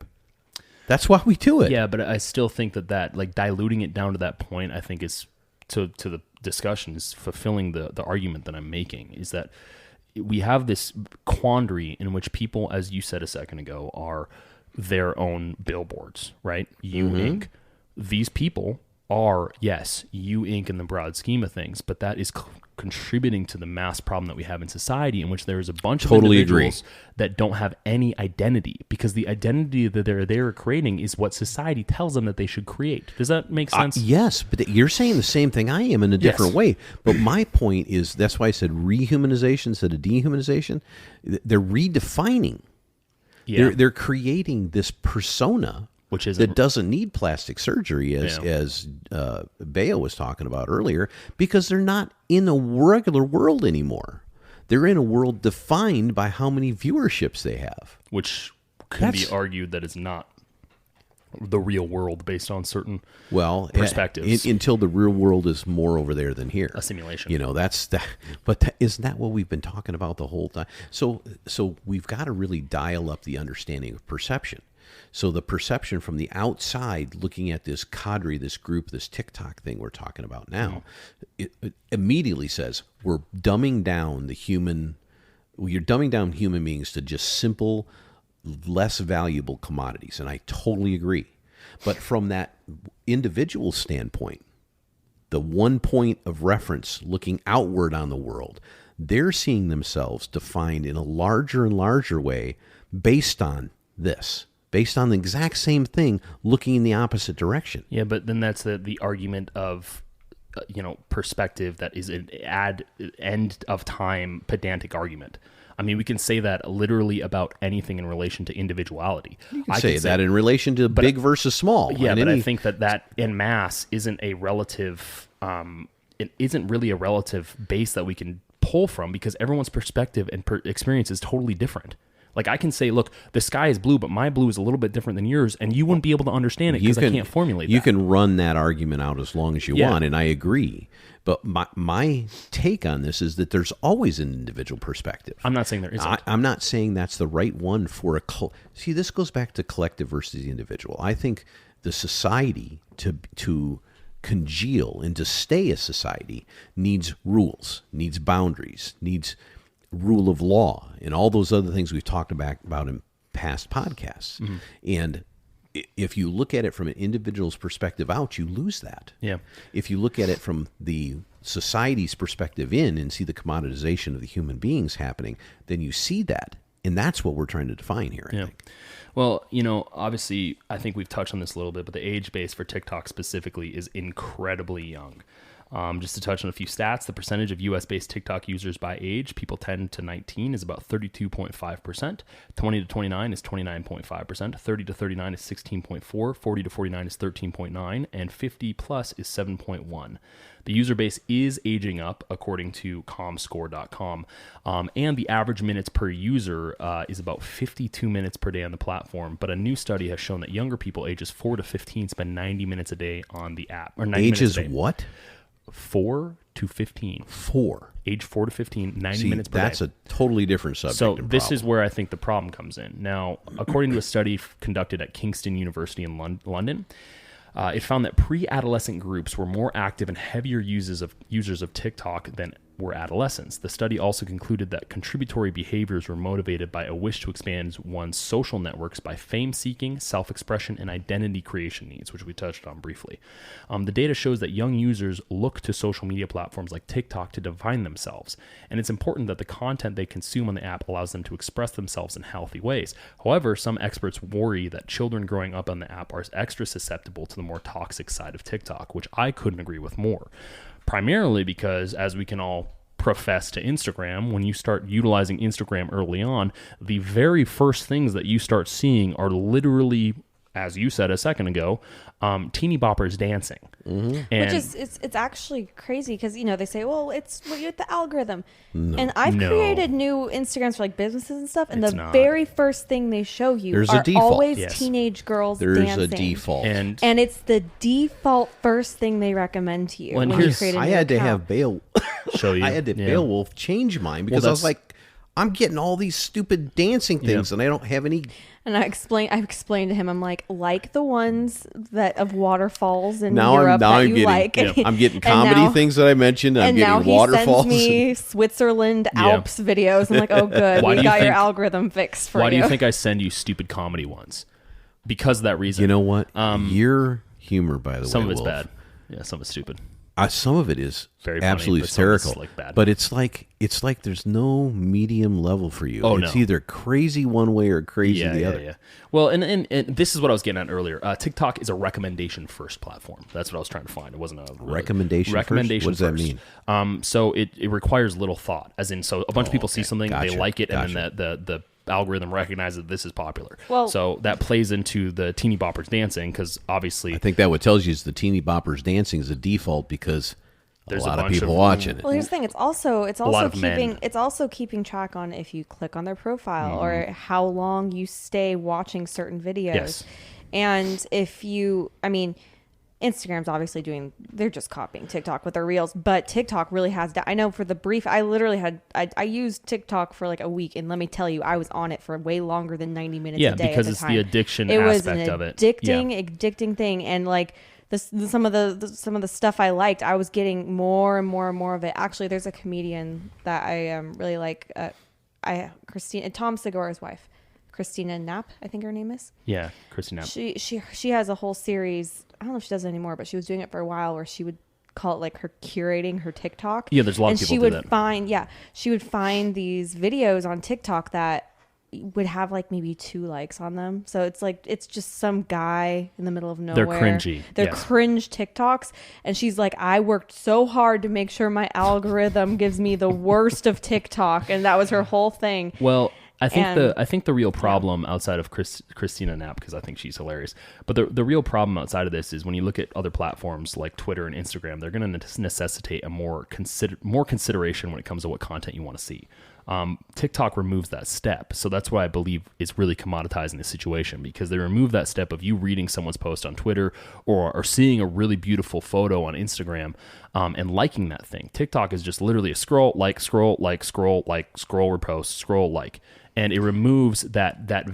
That's why we do it. Yeah, but I still think that like diluting it down to that point, I think is to the discussion is fulfilling the argument that I'm making, is that we have this quandary in which people, as you said a second ago, are their own billboards, right? You Inc. These people are, yes, you Inc. in the broad scheme of things, but that is contributing to the mass problem that we have in society, in which there is a bunch of individuals that don't have any identity, because the identity that they're creating is what society tells them that they should create. Does that make sense? Yes, but you're saying the same thing I am in a different way. But my point is, that's why I said rehumanization instead of dehumanization. They're redefining. Yeah. They're creating this persona which is that doesn't need plastic surgery, as Bayo was talking about earlier, because they're not in a regular world anymore. They're in a world defined by how many viewerships they have. Which can be argued that is not the real world based on certain perspectives. Until the real world is more over there than here. A simulation. You know, that's that. But isn't that what we've been talking about the whole time? So we've got to really dial up the understanding of perception. So the perception from the outside, looking at this cadre, this group, this TikTok thing we're talking about now, it immediately says we're dumbing down the human. You're dumbing down human beings to just simple, less valuable commodities, and I totally agree. But from that individual standpoint, the one point of reference looking outward on the world, they're seeing themselves defined in a larger and larger way based on this. Based on the exact same thing, looking in the opposite direction. Yeah, but then that's the argument of, perspective that is an end of time pedantic argument. I mean, we can say that literally about anything in relation to individuality. You can say that in relation to big versus small. Yeah, but I think that en masse isn't a relative. It isn't really a relative base that we can pull from, because everyone's perspective and experience is totally different. Like, I can say, look, the sky is blue, but my blue is a little bit different than yours, and you wouldn't be able to understand it because I can't formulate that. You can run that argument out as long as you want, and I agree. But my take on this is that there's always an individual perspective. I'm not saying there isn't. I'm not saying that's the right one for a See, this goes back to collective versus the individual. I think the society, to congeal and to stay a society, needs rules, needs boundaries, needs rule of law, and all those other things we've talked about in past podcasts. Mm-hmm. And if you look at it from an individual's perspective out, you lose that. Yeah. If you look at it from the society's perspective in and see the commoditization of the human beings happening, then you see that. And that's what we're trying to define here, I think. Well, obviously, I think we've touched on this a little bit, but the age base for TikTok specifically is incredibly young. Just to touch on a few stats, the percentage of U.S.-based TikTok users by age, people 10 to 19, is about 32.5%. 20 to 29 is 29.5%. 30 to 39 is 16.4%. 40 to 49 is 13.9%. And 50 plus is 7.1%. The user base is aging up, according to comscore.com. And the average minutes per user is about 52 minutes per day on the platform. But a new study has shown that younger people ages 4 to 15 spend 90 minutes a day on the app. Or 90 ages minutes a day. What? 4 to 15. Age 4 to 15, 90 minutes per day. That's a totally different subject. So this is where I think the problem comes in. Now, according to a study conducted at Kingston University in London, it found that pre-adolescent groups were more active and heavier users of TikTok than were adolescents. The study also concluded that contributory behaviors were motivated by a wish to expand one's social networks by fame-seeking, self-expression, and identity creation needs, which we touched on briefly. The data shows that young users look to social media platforms like TikTok to define themselves, and it's important that the content they consume on the app allows them to express themselves in healthy ways. However, some experts worry that children growing up on the app are extra susceptible to the more toxic side of TikTok, which I couldn't agree with more. Primarily because, as we can all profess to Instagram, when you start utilizing Instagram early on, the very first things that you start seeing are literally, as you said a second ago, teeny boppers dancing. Mm-hmm. Which is, it's actually crazy because, they say, well, it's with the algorithm. No. And I've created new Instagrams for like businesses and stuff, and the very first thing they show you are always teenage girls dancing. There's a default. And it's the default first thing they recommend to you when you create a new account. I had to have Baewolf change mine because I was like, I'm getting all these stupid dancing things, and I don't have any. And I explained to him, I'm like the ones that of waterfalls in Now Europe that I'm you getting, like. I'm getting comedy things that I mentioned. I'm getting waterfalls. And now he sends me Switzerland Alps videos. I'm like, oh, good. We got your algorithm fixed for you. Why do you think I send you stupid comedy ones? Because of that reason. You know what? Your humor, by the way, some of it's Wolf, bad. Yeah, some of it's stupid. Some of it is Very funny, absolutely but some of it's, hysterical. like, bad. But it's like there's no medium level for you. Oh, it's no. either crazy one way or crazy the other. Yeah. Well, and this is what I was getting at earlier. TikTok is a recommendation first platform. That's what I was trying to find. It wasn't a Recommendation first? What does that mean? So it requires little thought. As in, so a bunch of people see something, they like it, and then the algorithm recognizes that this is popular. Well, so that plays into the teeny boppers dancing, because obviously I think that what tells you is the teeny boppers dancing is a default because there's a lot of bunch people watching it. Well, here's the thing. It's also men. keeping track on if you click on their profile or how long you stay watching certain videos. Yes. And if you, I mean, Instagram's obviously they're just copying TikTok with their reels, but TikTok really has, I know for the brief, I used TikTok for like a week, and let me tell you, I was on it for way longer than 90 minutes a day. because at it's the time. the addiction It was aspect of it. addicting thing. And like, some of the stuff I liked, I was getting more and more and more of it. Actually, there's a comedian that I really like. Tom Segura's wife, Christina Knapp, I think her name is. Yeah, Christy Knapp. She has a whole series. I don't know if she does it anymore, but she was doing it for a while where she would call it like her curating her TikTok. Yeah, there's a lot of people do that. She would find these videos on TikTok that would have like maybe 2 likes on them. So it's like, it's just some guy in the middle of nowhere. They're cringy. They're yes. cringe TikToks. And she's like, I worked so hard to make sure my algorithm gives me the worst of TikTok. And that was her whole thing. Well, I think the real problem outside of Christina Knapp, because I think she's hilarious, but the real problem outside of this is when you look at other platforms like Twitter and Instagram, they're going to necessitate a more consideration when it comes to what content you want to see. TikTok removes that step, so that's why I believe it's really commoditizing the situation, because they remove that step of you reading someone's post on Twitter or seeing a really beautiful photo on Instagram and liking that thing. TikTok is just literally a scroll, repost, scroll, like. And it removes that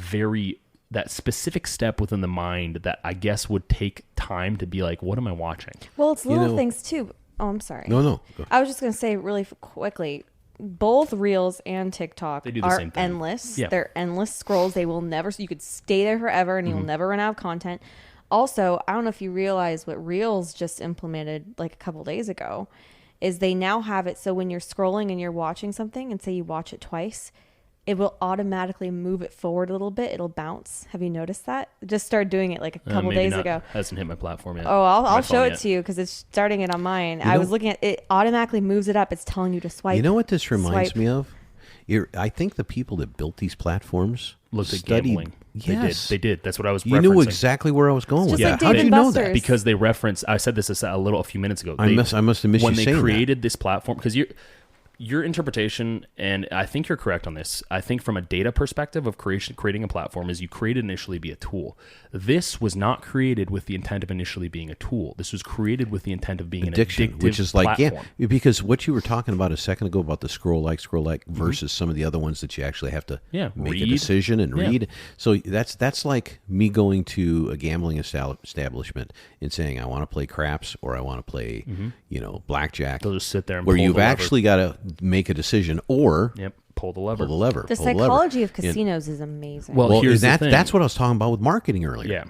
specific step within the mind that I guess would take time to be like, what am I watching? Well, it's little things too. Oh, I'm sorry. No. I was just going to say really quickly, both Reels and TikTok are same thing. endless. Yeah. They're endless scrolls. They will never, you could stay there forever and you'll never run out of content. Also, I don't know if you realize what Reels just implemented like a couple days ago is they now have it so when you're scrolling and you're watching something and say you watch it twice, it will automatically move it forward a little bit. It'll bounce. Have you noticed that? Just started doing it like a couple days ago. Hasn't hit my platform yet. Oh, I'll show it to you because it's starting it on mine. I was looking at it. Automatically moves it up. It's telling you to swipe. You know what this reminds me of? I think the people that built these platforms looked at gambling. Yes, they did. That's what I was referencing. You knew exactly where I was going with like that. How did you know that? Because they reference. I said this a few minutes ago. I must have missed you saying that. When they created this platform, because your interpretation, and I think you're correct on this, I think from a data perspective of creating a platform is you created initially be a tool. This was not created with the intent of initially being a tool. This was created with the intent of being an addictive which is like, platform. yeah, because what you were talking about a second ago about the scroll like versus some of the other ones that you actually have to make a decision and read. So that's like me going to a gambling establishment and saying I want to play craps or I want to play blackjack. They'll just sit there and where pull you've the lever. actually got to make a decision or pull the lever. The psychology of casinos is amazing. Well, here's the thing. That's what I was talking about with marketing earlier. Yeah.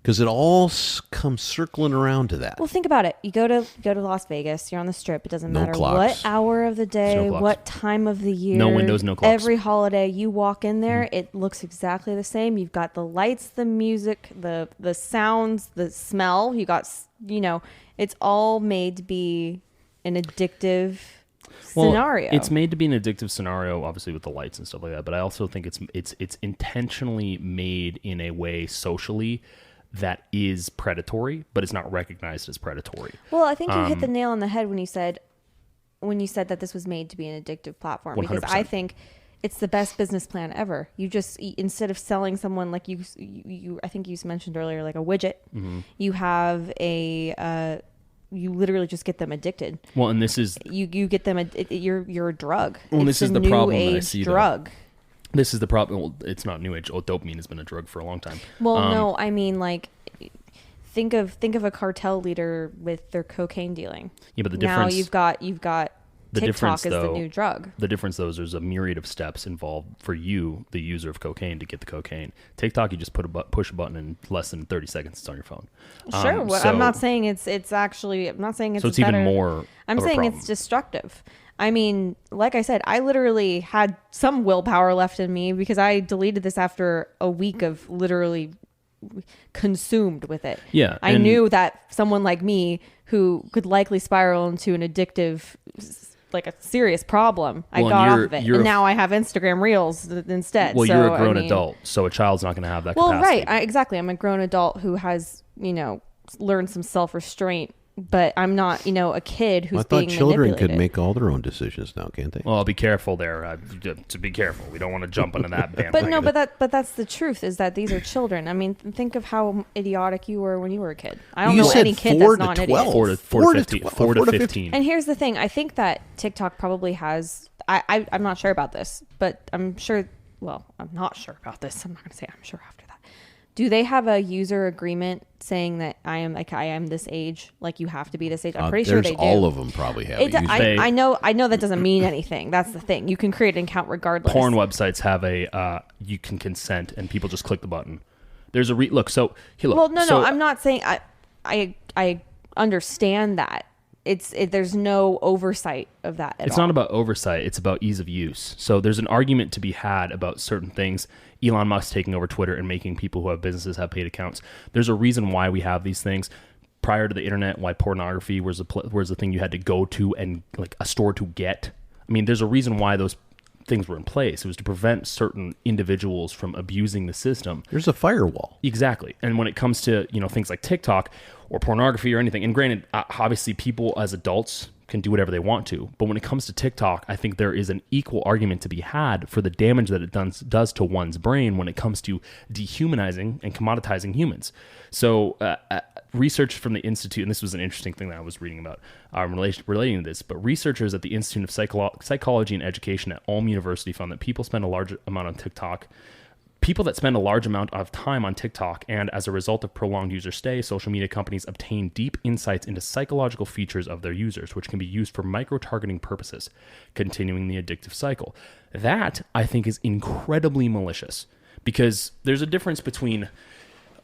Because it all comes circling around to that. Well, think about it. You go to Las Vegas. You're on the Strip. It doesn't matter clocks. what hour of the day, what time of the year. No windows, no clocks. Every holiday, you walk in there, it looks exactly the same. You've got the lights, the music, the sounds, the smell. You got, it's all made to be an addictive scenario. It's made to be an addictive scenario, obviously with the lights and stuff like that. But I also think it's intentionally made in a way socially that is predatory, but it's not recognized as predatory. Well, I think you hit the nail on the head when you said that this was made to be an addictive platform 100%. because I think it's the best business plan ever. You just instead of selling someone like you I think you mentioned earlier like a widget, you have a you literally just get them addicted. Well, and this is You get them. You're a drug. Well, It's this is a the new problem that I age see, though. drug. This is the problem. Well, it's not new age. Dopamine has been a drug for a long time. Well, no, I mean, like, think of a cartel leader with their cocaine dealing. Yeah, but the difference Now you've got the TikTok difference, is though, the new drug. The difference, though, is there's a myriad of steps involved for you, the user of cocaine, to get the cocaine. TikTok, you just push a button in less than 30 seconds. It's on your phone. Sure, I'm not saying it's actually. I'm not saying it's. So it's better. even more. I'm of a saying problem. it's destructive. I mean, like I said, I literally had some willpower left in me because I deleted this after a week of literally consumed with it. Yeah, I knew that someone like me who could likely spiral into an addictive, like a serious problem, I Well, got and off of it. And now I have Instagram Reels instead. Well, so, you're a grown I mean, adult, so a child's not going to have that Well, capacity. right. Exactly. I'm a grown adult who has, learned some self-restraint, but I'm not, a kid who's I thought being children manipulated. could make all their own decisions now, can't they? Well, be careful there. To be careful. We don't want to jump into that bandwagon. But no, but that's the truth, is that these are children. I mean, think of how idiotic you were when you were a kid. I don't You know said any kid 4 that's to not an 12. idiot. 4 to 15. 4 to 15. And here's the thing. I think that TikTok probably has, I'm not sure about this, but I'm sure, well, I'm not sure about this. I'm not going to say I'm sure after that. Do they have a user agreement saying that I am this age? Like, you have to be this age? I'm pretty sure they do. All of them probably have. I know that doesn't mean anything. That's the thing. You can create an account regardless. Porn websites have you can consent, and people just click the button. There's a look. So here, look. Well, no, so, I'm not saying I understand that. There's no oversight of that at all. It's not about oversight. It's about ease of use. So there's an argument to be had about certain things. Elon Musk taking over Twitter and making people who have businesses have paid accounts. There's a reason why we have these things. Prior to the internet, why pornography was the thing you had to go to and like a store to get. I mean, there's a reason why those things were in place. It was to prevent certain individuals from abusing the system. There's a firewall. Exactly. And when it comes to, things like TikTok or pornography or anything, and granted, obviously people as adults can do whatever they want to, but when it comes to TikTok, I think there is an equal argument to be had for the damage that it does to one's brain when it comes to dehumanizing and commoditizing humans. So research from the Institute, and this was an interesting thing that I was reading about relating to this, but researchers at the Institute of Psychology and Education at Ulm University found that people that spend a large amount of time on TikTok, and as a result of prolonged user stay, social media companies obtain deep insights into psychological features of their users, which can be used for micro-targeting purposes, continuing the addictive cycle. That, I think, is incredibly malicious, because there's a difference between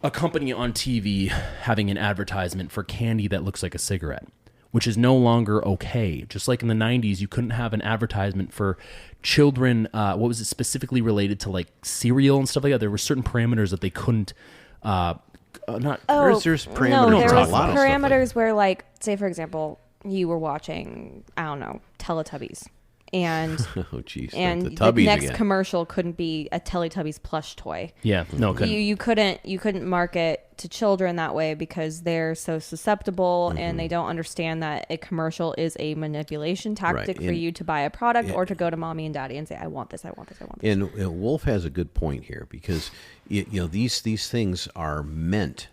a company on TV having an advertisement for candy that looks like a cigarette, which is no longer okay. Just like in the 90s, you couldn't have an advertisement for children. What was it specifically related to, like cereal and stuff like that? There were certain parameters that they couldn't. There's parameters. No, there for was a lot of stuff parameters where, like, say for example, you were watching, I don't know, Teletubbies, and Oh, geez. and the the Tubbies next again. commercial couldn't be a Teletubbies plush toy. Yeah, no, it couldn't. You couldn't market to children that way because they're so susceptible and they don't understand that a commercial is a manipulation tactic for And- you to buy a product or to go to mommy and daddy and say, I want this, I want this, I want this. And Wolf has a good point here, because these things are meant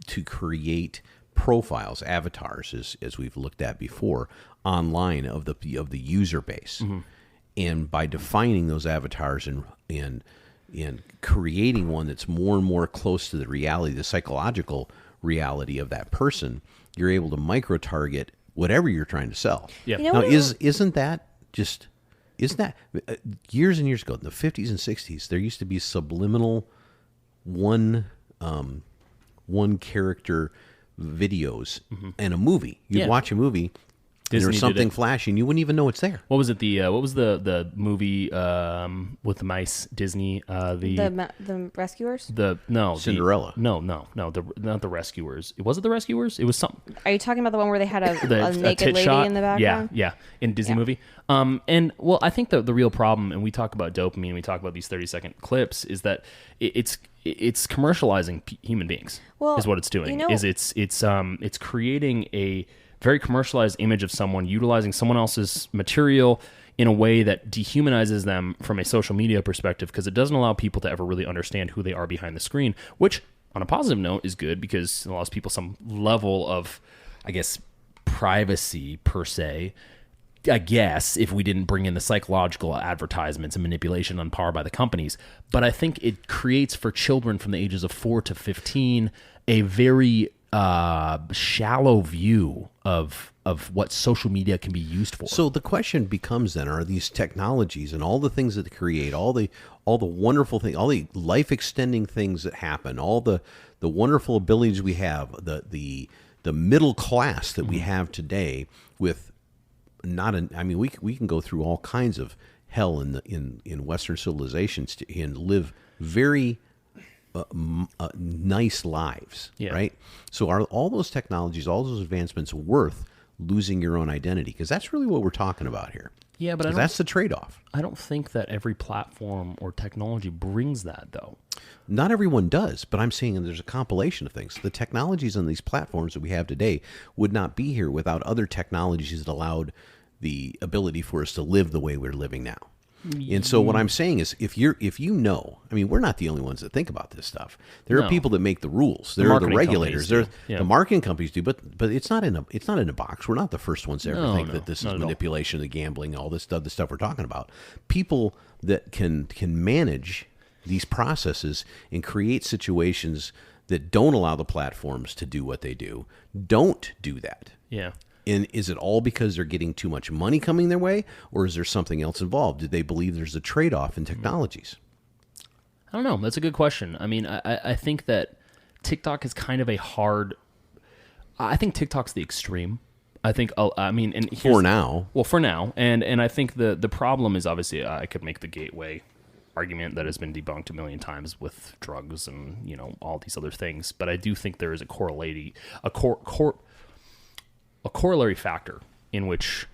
to create profiles, avatars, as we've looked at before, online of the user base. And by defining those avatars and creating one that's more and more close to the reality, the psychological reality of that person, you're able to micro target whatever you're trying to sell. Yeah. You know Now, what isn't that years and years ago, in the 50s and 60s, there used to be subliminal one character videos in a movie. You'd Yeah. watch a movie, and there was Disney did something it. flashing, you wouldn't even know it's there. What was it? What was the movie with the mice? Disney. The Rescuers? Cinderella. Not the Rescuers. Was it the Rescuers? It was something. Are you talking about the one where they had a A naked tit lady shot. in the background? Yeah, in Disney movie. And well, I think the real problem, and we talk about dopamine, we talk about these 30-second clips, is that it's commercializing human beings. Well, is what it's doing. you know- It's creating a very commercialized image of someone, utilizing someone else's material in a way that dehumanizes them from a social media perspective, because it doesn't allow people to ever really understand who they are behind the screen, which on a positive note is good, because it allows people some level of, I guess, privacy per se, I guess, if we didn't bring in the psychological advertisements and manipulation on par by the companies. But I think it creates for children from the ages of 4 to 15 a very shallow view of what social media can be used for. So the question becomes then, are these technologies and all the things that they create, all the wonderful things, all the life extending things that happen, all the wonderful abilities we have, the middle class that we have today with we can go through all kinds of hell in Western civilizations and live very nice lives, right? So are all those technologies, all those advancements worth losing your own identity? Because that's really what we're talking about here. Yeah, but that's the trade-off. I don't think that every platform or technology brings that, though. Not everyone does, but I'm saying there's a compilation of things. The technologies on these platforms that we have today would not be here without other technologies that allowed the ability for us to live the way we're living now. And so what I'm saying is, if you know, I mean, we're not the only ones that think about this stuff. There are people that make the rules. There are the regulators. The marketing companies do, but it's not in a box. We're not the first ones to ever think that this is manipulation, the gambling, all this stuff. The stuff we're talking about. People that can manage these processes and create situations that don't allow the platforms to do what they do. Don't do that. Yeah. And is it all because they're getting too much money coming their way, or is there something else involved? Do they believe there's a trade-off in technologies? I don't know. That's a good question. I mean, I think that TikTok is kind of a hard... I think TikTok's the extreme. I think, and for now. Well, for now. And I think the problem is, obviously, I could make the gateway argument that has been debunked a million times with drugs and, all these other things. But I do think there is a corollary factor in which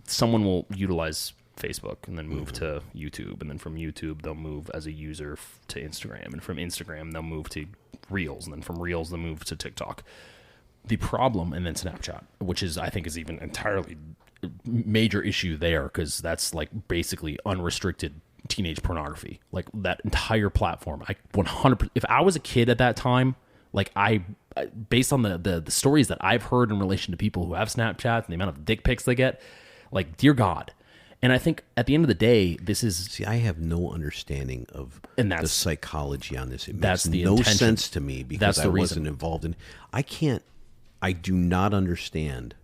someone will utilize Facebook and then move to YouTube, and then from YouTube they'll move as a user to Instagram, and from Instagram they'll move to Reels, and then from Reels they'll move to TikTok. The problem, and then Snapchat, which I think is even entirely major issue there, because that's like basically unrestricted teenage pornography. Like that entire platform, 100%. If I was a kid at that time, like based on the stories that I've heard in relation to people who have Snapchat and the amount of dick pics they get, like, dear God. And I think at the end of the day, this is... See, I have no understanding of the psychology on this. It makes no sense to me because I wasn't involved in... I do not understand.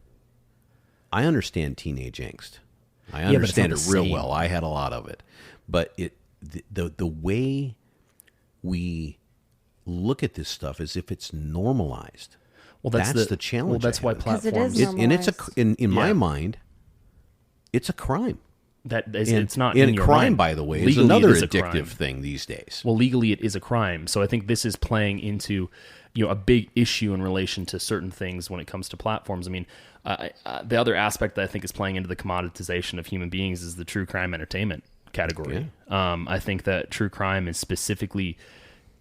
I understand teenage angst. I understand it real well. I had a lot of it. But the way we look at this stuff as if it's normalized. Well, that's the challenge. Well, that's why platforms... In my mind, it's a crime. It's not in your crime, mind. By the way, is another addictive thing these days. Well, legally, it is a crime. So I think this is playing into a big issue in relation to certain things when it comes to platforms. I mean, the other aspect that I think is playing into the commoditization of human beings is the true crime entertainment category. Yeah. I think that true crime is specifically...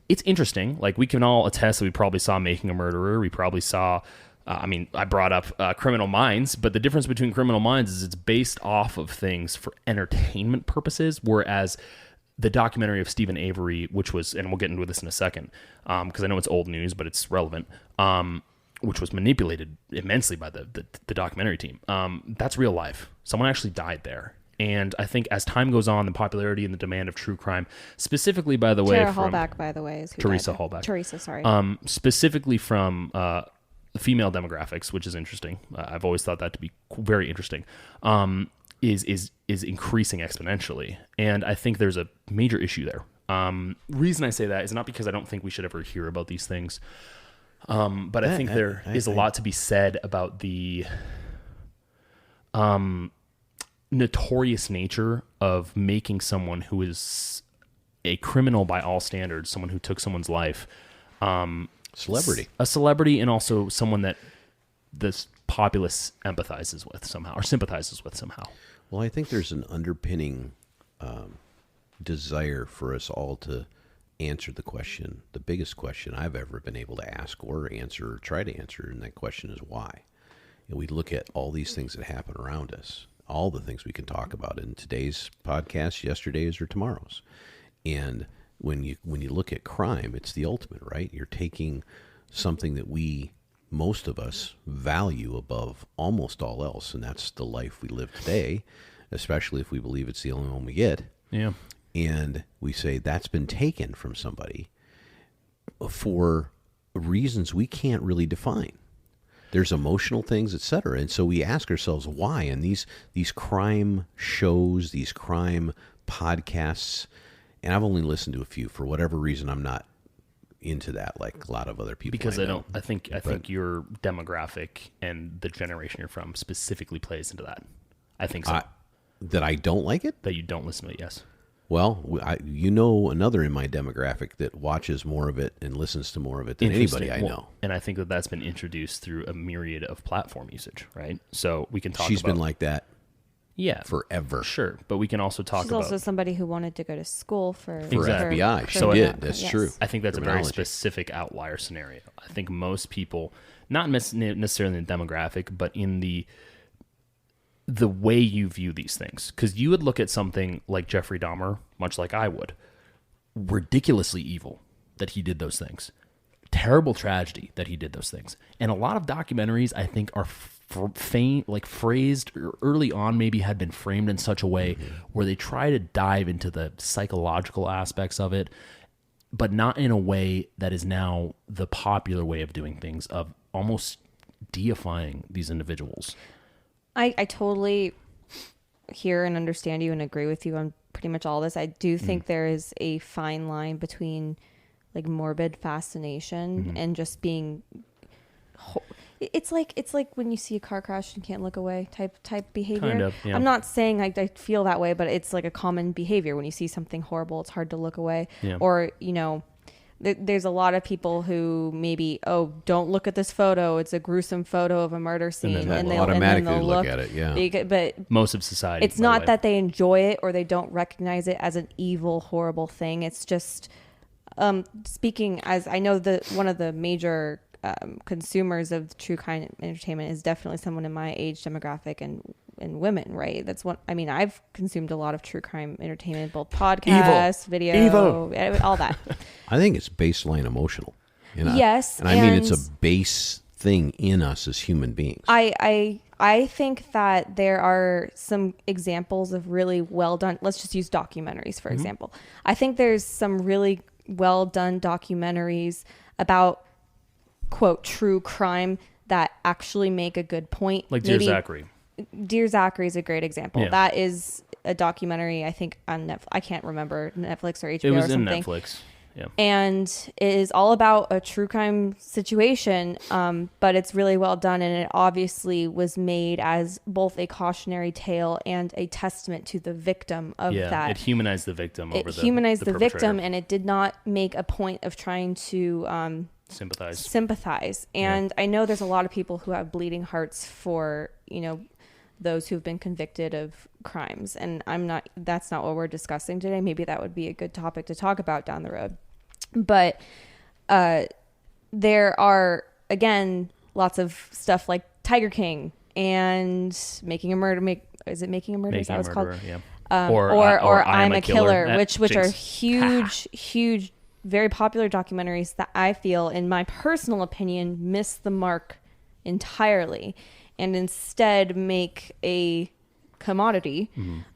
It's interesting. Like, we can all attest that we probably saw Making a Murderer. We probably saw, I brought up Criminal Minds, but the difference between Criminal Minds is it's based off of things for entertainment purposes, whereas the documentary of Stephen Avery, which was, and we'll get into this in a second, because I know it's old news, but it's relevant, which was manipulated immensely by the documentary team. That's real life. Someone actually died there. And I think as time goes on, the popularity and the demand of true crime, specifically, by the way, Tara Hallback, by the way, is who Teresa died. Hallback. Teresa, sorry. Specifically from female demographics, which is interesting. I've always thought that to be very interesting. Is increasing exponentially, and I think there's a major issue there. Reason I say that is not because I don't think we should ever hear about these things, but I think there is a lot to be said about the notorious nature of making someone who is a criminal by all standards, someone who took someone's life, a celebrity, and also someone that this populace empathizes with somehow or sympathizes with somehow. Well, I think there's an underpinning desire for us all to answer the question, the biggest question I've ever been able to ask or answer or try to answer, and that question is why. And we look at all these things that happen around us, all the things we can talk about in today's podcast, yesterday's or tomorrow's. And when you look at crime, it's the ultimate, right? You're taking something that we most of us value above almost all else, and that's the life we live today, especially if we believe it's the only one we get. Yeah. And we say that's been taken from somebody for reasons we can't really define. There's emotional things, etc. And so we ask ourselves why. And these crime shows, these crime podcasts, and I've only listened to a few. For whatever reason, I'm not into that like a lot of other people. Because I think your demographic and the generation you're from specifically plays into that. I think so. That I don't like it? That you don't listen to it, yes. Well, another in my demographic that watches more of it and listens to more of it than anybody I know. And I think that's been introduced through a myriad of platform usage, right? So we can talk She's been like that forever. Sure, but we can also talk She's about... also somebody who wanted to go to school for FBI. She So did. That's true. I think that's a very Criminology. specific outlier scenario. I think most people, not necessarily in the demographic, but in the way you view these things. Because you would look at something like Jeffrey Dahmer, much like I would. Ridiculously evil that he did those things. Terrible tragedy that he did those things. And a lot of documentaries, I think, are phrased early on, maybe had been framed in such a way where they try to dive into the psychological aspects of it, but not in a way that is now the popular way of doing things, of almost deifying these individuals. I totally hear and understand you and agree with you on pretty much all this. I do think there is a fine line between like morbid fascination and just being it's like when you see a car crash and can't look away type behavior. Kind of, yeah. I'm not saying I feel that way, but it's like a common behavior. When you see something horrible, it's hard to look away. Yeah. Or, there's a lot of people who maybe, don't look at this photo. It's a gruesome photo of a murder scene. And then they'll automatically look at it, yeah. But Most of society. it's not that they enjoy it or they don't recognize it as an evil, horrible thing. It's just, speaking as I know one of the major consumers of true crime entertainment is definitely someone in my age demographic and women, right? That's what I mean. I've consumed a lot of true crime entertainment, both podcasts, video, all that. I think it's baseline emotional. Yes, and I mean it's a base thing in us as human beings. I think that there are some examples of really well done. Let's just use documentaries for example. I think there's some really well done documentaries about quote true crime that actually make a good point. Like Dear Zachary. Dear Zachary is a great example. Yeah. That is a documentary, I think, on Netflix. I can't remember, Netflix or HBO It was or something. in Netflix. Yeah. And it is all about a true crime situation, but it's really well done. And it obviously was made as both a cautionary tale and a testament to the victim of that. It humanized the victim over It humanized the perpetrator. victim, and it did not make a point of trying to sympathize. And I know there's a lot of people who have bleeding hearts for, those who've been convicted of crimes. And that's not what we're discussing today. Maybe that would be a good topic to talk about down the road. But there are, again, lots of stuff like Tiger King and Making a Murder. Is it Making a Murder? Is that what it's called? Yeah. Or I'm a Killer, which are Jinx. huge, very popular documentaries that I feel, in my personal opinion, miss the mark entirely and instead make a commodity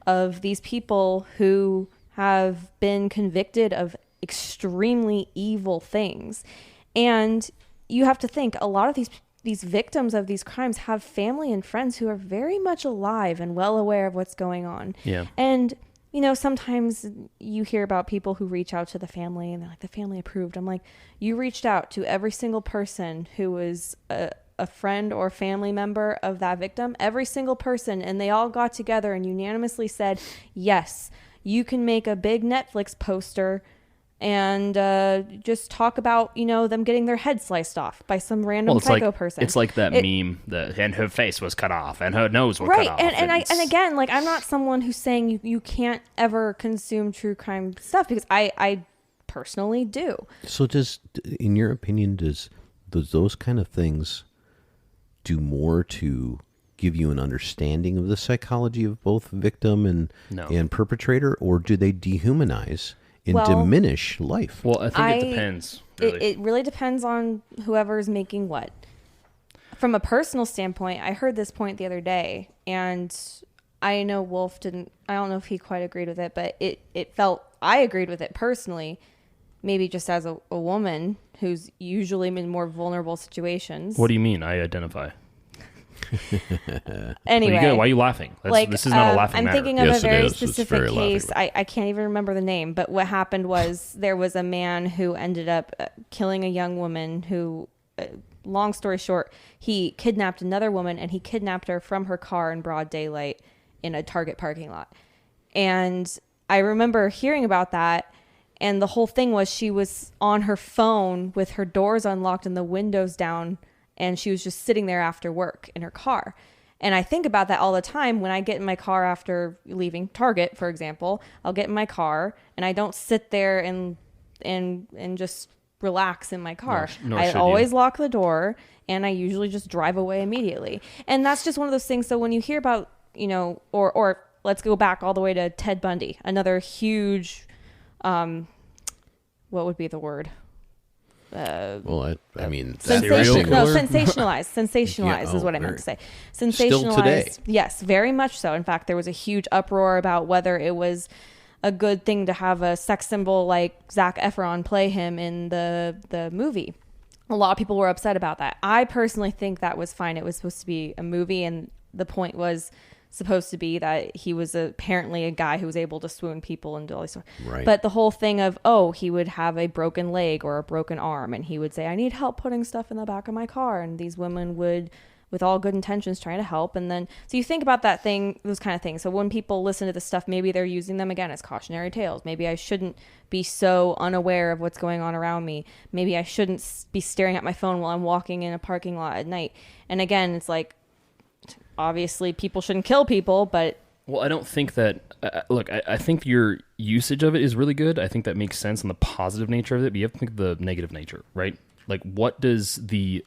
of these people who have been convicted of extremely evil things. And you have to think, a lot of these victims of these crimes have family and friends who are very much alive and well aware of what's going on. Yeah. And sometimes you hear about people who reach out to the family and they're like, the family approved. I'm like, you reached out to every single person who was a friend or family member of that victim, every single person, and they all got together and unanimously said, yes, you can make a big Netflix poster and just talk about, them getting their head sliced off by some random psycho person. It's like that meme and her face was cut off and her nose was cut off. And again, like, I'm not someone who's saying you can't ever consume true crime stuff, because I personally do. So in your opinion, does those kind of things do more to give you an understanding of the psychology of both victim and perpetrator, or do they dehumanize and diminish life? Well, I think it depends. Really. It really depends on whoever's making what. from a personal standpoint, I heard this point the other day, and I know Wolf didn't, I don't know if he quite agreed with it, but it felt, I agreed with it personally, maybe just as a woman who's usually in more vulnerable situations. What do you mean? I identify. Anyway. Why are you laughing? This is not a laughing I'm matter. thinking of Yes, a it very is. It's specific very case. laughing. I can't even remember the name, but what happened was there was a man who ended up killing a young woman who, long story short, he kidnapped another woman, and he kidnapped her from her car in broad daylight in a Target parking lot. And I remember hearing about that, and the whole thing was she was on her phone with her doors unlocked and the windows down, and she was just sitting there after work in her car. And I think about that all the time when I get in my car after leaving Target, for example. I'll get in my car, and I don't sit there and just relax in my car. Nor I should always you. lock the door, and I usually just drive away immediately. And that's just one of those things. So when you hear about, or let's go back all the way to Ted Bundy, another huge, what would be the word? Well, I mean, Serial killer? Sensationalized Yeah, is what I very. meant to say. Still Sensationalized. today. Yes, very much so. In fact, there was a huge uproar about whether it was a good thing to have a sex symbol like Zac Efron play him in the movie. A lot of people were upset about that. I personally think that was fine. It was supposed to be a movie, and the point was supposed to be that he was apparently a guy who was able to swoon people and do all these stuff. Right. But the whole thing of, he would have a broken leg or a broken arm, and he would say, I need help putting stuff in the back of my car. And these women would, with all good intentions, trying to help. And then, so you think about that thing, those kind of things. So when people listen to this stuff, maybe they're using them again as cautionary tales. Maybe I shouldn't be so unaware of what's going on around me. Maybe I shouldn't be staring at my phone while I'm walking in a parking lot at night. And again, it's like, obviously people shouldn't kill people, but Well, I don't think that. Look, I think your usage of it is really good. I think that makes sense on the positive nature of it, but you have to think of the negative nature, right? Like, what does the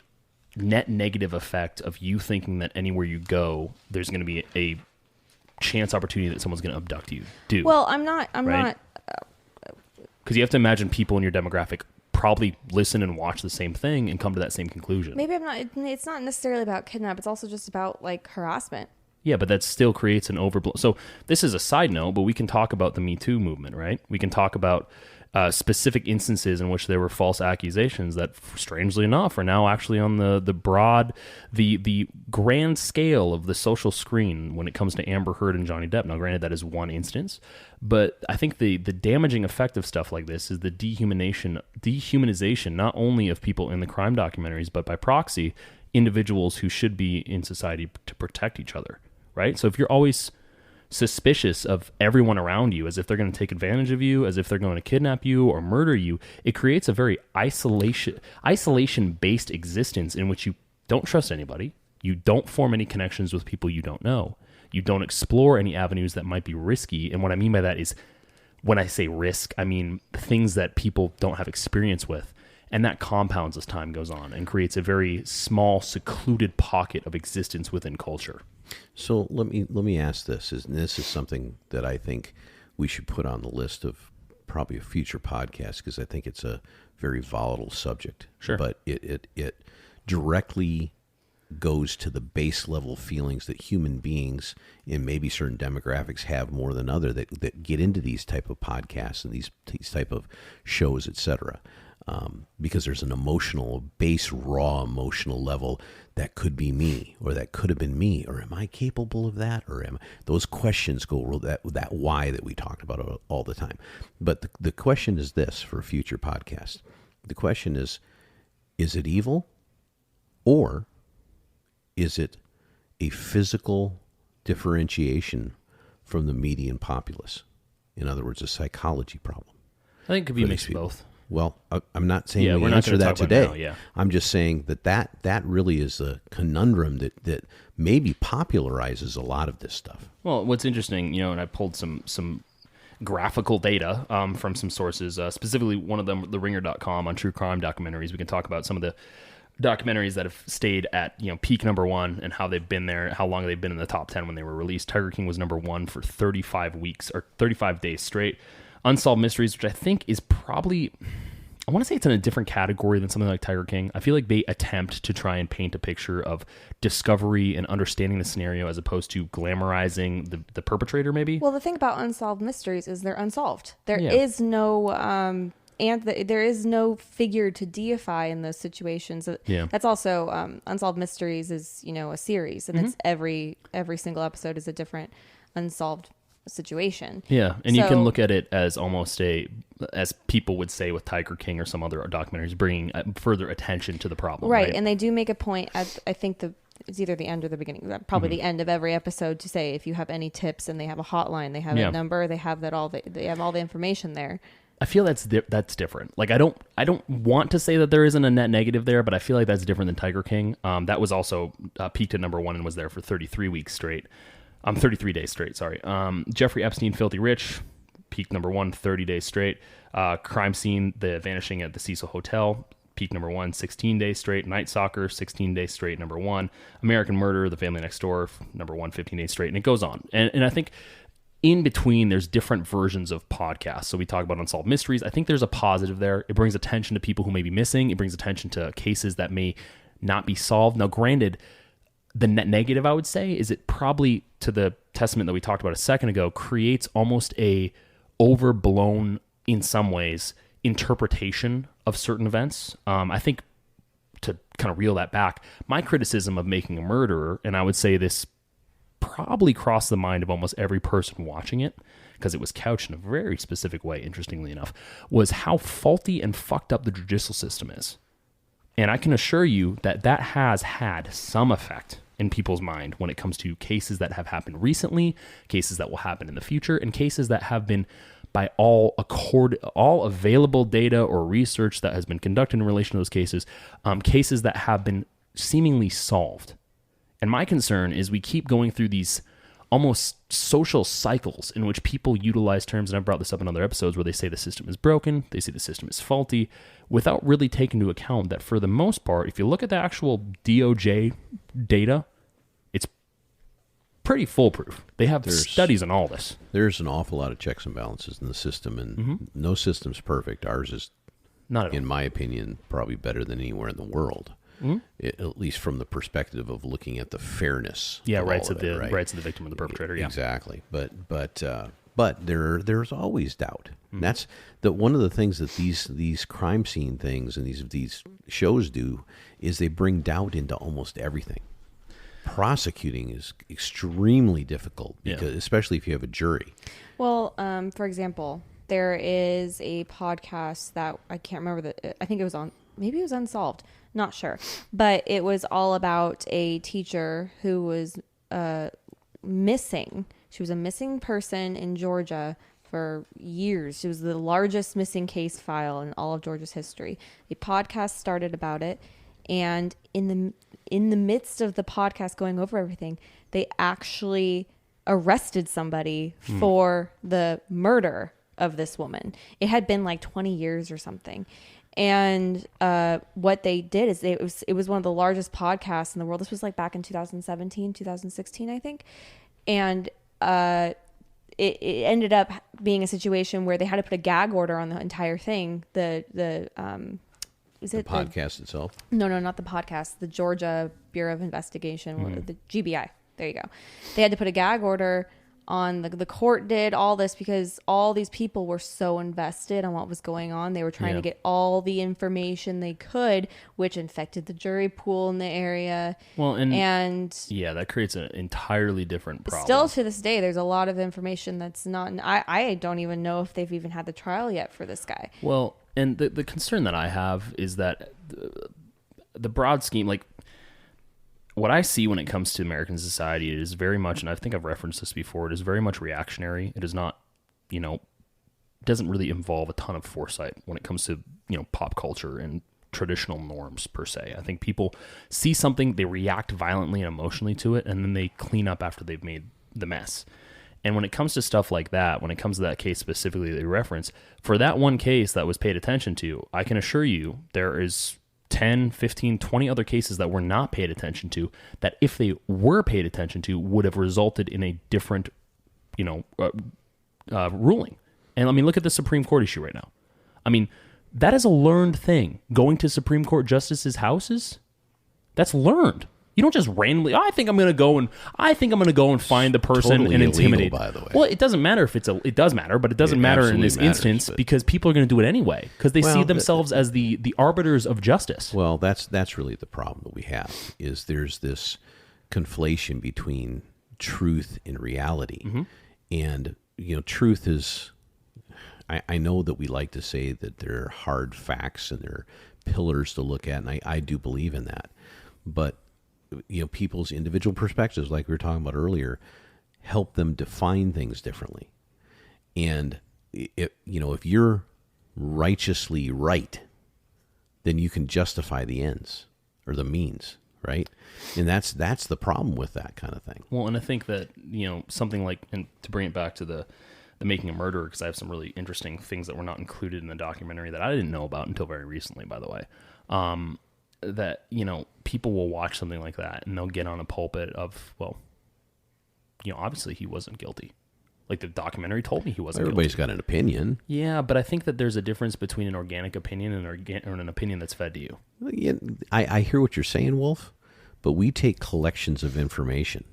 net negative effect of you thinking that anywhere you go, there's going to be a chance opportunity that someone's going to abduct you do? well, I'm not, Because you have to imagine people in your demographic probably listen and watch the same thing and come to that same conclusion. maybe I'm not, it's not necessarily about kidnap. It's also just about like harassment. Yeah, but that still creates an overblown. So this is a side note, but we can talk about the Me Too movement, right? We can talk about specific instances in which there were false accusations that, strangely enough, are now actually on the broad, the grand scale of the social screen when it comes to Amber Heard and Johnny Depp. Now, granted, that is one instance, but I think the damaging effect of stuff like this is the dehumanization not only of people in the crime documentaries, but by proxy, individuals who should be in society to protect each other, right? So if you're always suspicious of everyone around you as if they're going to take advantage of you, as if they're going to kidnap you or murder you, it creates a very isolation-based existence in which you don't trust anybody, you don't form any connections with people you don't know, you don't explore any avenues that might be risky. And what I mean by that is, when I say risk, I mean things that people don't have experience with. And that compounds as time goes on and creates a very small, secluded pocket of existence within culture. So let me ask this, and this is something that I think we should put on the list of probably a future podcast, because I think it's a very volatile subject. Sure. But it directly goes to the base level feelings that human beings in maybe certain demographics have more than other that get into these type of podcasts and these type of shows, etc. Because there's an emotional, base, raw emotional level that could be me, or that could have been me, or am I capable of that, or those questions go that why that we talked about all the time. But the question is this for a future podcast. The question is it evil, or is it a physical differentiation from the median populace? In other words, a psychology problem. I think it could be For mixed these of both. Well, I'm not saying we we're not answer gonna that talk about today. now, yeah. I'm just saying that really is a conundrum that maybe popularizes a lot of this stuff. Well, what's interesting, and I pulled some graphical data from some sources, specifically one of them, theringer.com, on true crime documentaries. We can talk about some of the documentaries that have stayed at peak number one and how they've been there, how long they've been in the top 10 when they were released. Tiger King was number one for 35 weeks or 35 days straight. Unsolved Mysteries, which I think is probably, I want to say it's in a different category than something like Tiger King. I feel like they attempt to try and paint a picture of discovery and understanding the scenario as opposed to glamorizing the perpetrator, maybe. Well, the thing about unsolved mysteries is they're unsolved. There Yeah. is no there is no figure to deify in those situations. Yeah. That's also Unsolved Mysteries is, a series, and it's every single episode is a different unsolved situation. Yeah, and you can So- look at it as almost as people would say with Tiger King or some other documentaries, bringing further attention to the problem. Right, and they do make a point at, I think it's either the end or the beginning, probably the end of every episode, to say if you have any tips, and they have a hotline, they have Yeah. a number, they have they have all the information there. I feel that's different. Like I don't want to say that there isn't a net negative there, but I feel like that's different than Tiger King. That was also peaked at number 1 and was there for 33 weeks straight. 33 days straight, sorry. Jeffrey Epstein, Filthy Rich, peaked number 1, 30 days straight. Crime Scene, The Vanishing at the Cecil Hotel, peaked number 1, 16 days straight. Night Stalker, 16 days straight, number 1. American Murder, The Family Next Door, number 1, 15 days straight. And it goes on. And I think in between, there's different versions of podcasts. So we talk about Unsolved Mysteries. I think there's a positive there. It brings attention to people who may be missing. It brings attention to cases that may not be solved. Now, granted, the net negative, I would say, is it probably, to the testament that we talked about a second ago, creates almost a overblown, in some ways, interpretation of certain events. I think, to kind of reel that back, my criticism of Making a Murderer, and I would say this probably crossed the mind of almost every person watching it, because it was couched in a very specific way, interestingly enough, was how faulty and fucked up the judicial system is. And I can assure you that that has had some effect in people's mind when it comes to cases that have happened recently, cases that will happen in the future, and cases that have been, by all available data or research that has been conducted in relation to those cases, cases that have been seemingly solved. And my concern is we keep going through these almost social cycles in which people utilize terms, and I've brought this up in other episodes, where they say the system is broken, they say the system is faulty, without really taking into account that for the most part, if you look at the actual DOJ data, it's pretty foolproof. They have studies on all this. There's an awful lot of checks and balances in the system, and no system's perfect. Ours is, Not at all. in my opinion, probably better than anywhere in the world. At least from the perspective of looking at the fairness. Yeah, of rights all of it, the right? rights of the victim or the perpetrator. Yeah, Exactly. But there's always doubt. And that's one of the things that these crime scene things and these shows do is they bring doubt into almost everything. Prosecuting is extremely difficult, because especially if you have a jury. Well, for example, there is a podcast that I can't remember I think it was on, maybe it was Unsolved, not sure, but it was all about a teacher who was missing. She was a missing person in Georgia for years. She was the largest missing case file in all of Georgia's history. A podcast started about it, and in the midst of the podcast going over everything, they actually arrested somebody for the murder of this woman. It had been like 20 years or something. And what they did is it was one of the largest podcasts in the world. This was like back in 2017, 2016, I think. And it ended up being a situation where they had to put a gag order on the entire thing. The Podcast itself? No, not the podcast. The Georgia Bureau of Investigation, the GBI. There you go. They had to put a gag order on the court did all this because all these people were so invested on what was going on. They were trying to get all the information they could, which infected the jury pool in the area. Well, and Yeah, that creates an entirely different problem. Still to this day, there's a lot of information that's not. I don't even know if they've even had the trial yet for this guy. Well, and the concern that I have is that the broad scheme, like what I see when it comes to American society, it is very much, and I think I've referenced this before, it is very much reactionary. It is not, doesn't really involve a ton of foresight when it comes to, pop culture and traditional norms per se. I think people see something, they react violently and emotionally to it, and then they clean up after they've made the mess. And when it comes to stuff like that, when it comes to that case specifically that you reference, for that one case that was paid attention to, I can assure you there is 10, 15, 20 other cases that were not paid attention to that if they were paid attention to would have resulted in a different, ruling. And I mean, look at the Supreme Court issue right now. I mean, That is a learned thing. Going to Supreme Court justices' houses, that's learned. You don't just randomly, I think I'm going to go and find the person Totally and illegal, intimidate. by the way. Well, it doesn't matter if it does matter, but it doesn't matter in this absolutely matters, instance but- because people are going to do it anyway because they see Well, themselves as the arbiters of justice. Well, that's really the problem that we have is there's this conflation between truth and reality. Mm-hmm. And, truth is, I know that we like to say that there are hard facts and there are pillars to look at, and I do believe in that. But, people's individual perspectives, like we were talking about earlier, help them define things differently. And, if you're righteously right, then you can justify the ends or the means, right? And that's the problem with that kind of thing. Well, and I think that, something like, and to bring it back to the Making a Murderer, because I have some really interesting things that were not included in the documentary that I didn't know about until very recently, by the way, that, people will watch something like that and they'll get on a pulpit of, well, obviously he wasn't guilty. Like the documentary told me he wasn't Everybody's guilty. got an opinion. Yeah, but I think that there's a difference between an organic opinion and an opinion that's fed to you. Yeah, I hear what you're saying, Wolf, but we take collections of information.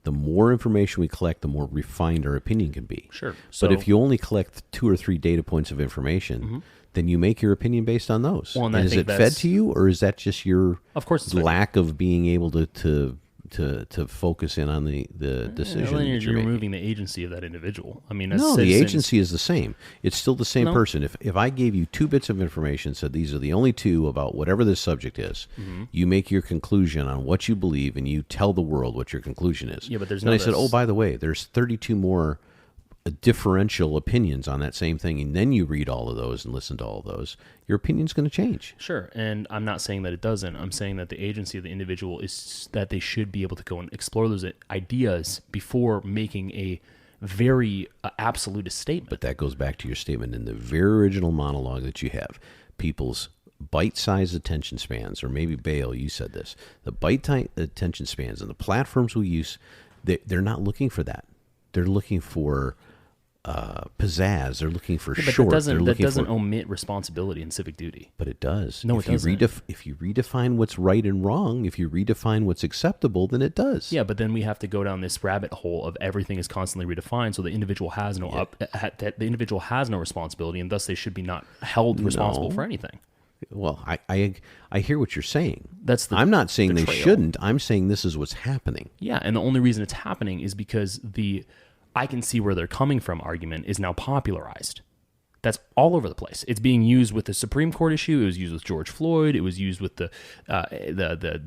The more information we collect, the more refined our opinion can be. Sure. But So- if you only collect 2 or 3 data points of information, then you make your opinion based on those. Well, and I is think it fed that's- to you, or is that just your Of course it's fed to lack of being able to focus in on the decision? Well, then that you're making? removing the agency of that individual. I mean, as No, the citizens- agency is the same. It's still the same No. person. If I gave you 2 bits of information, said these are the only 2 about whatever this subject is, you make your conclusion on what you believe, and you tell the world what your conclusion is. Yeah, but there's then no I said, this- oh, by the way, there's 32 more differential opinions on that same thing, and then you read all of those and listen to all of those. Your opinion's going to change. Sure, and I'm not saying that it doesn't. I'm saying that the agency of the individual is that they should be able to go and explore those ideas before making a very absolutist statement. But that goes back to your statement in the very original monologue that you have. People's bite-sized attention spans, or maybe Bale, you said this, the bite-sized attention spans and the platforms we use, they're not looking for that. They're looking for pizzazz. They're looking for But short. that doesn't omit responsibility and civic duty. But it does. No, if it doesn't. If you redefine what's right and wrong, if you redefine what's acceptable, then it does. Yeah, but then we have to go down this rabbit hole of everything is constantly redefined, so the individual has no the individual has no responsibility, and thus they should be not held responsible for anything. Well, I hear what you're saying. I'm not saying they trail. shouldn't. I'm saying this is what's happening. Yeah, and the only reason it's happening is because the I can see where they're coming from argument is now popularized. That's all over the place. It's being used with the Supreme Court issue. It was used with George Floyd. It was used with the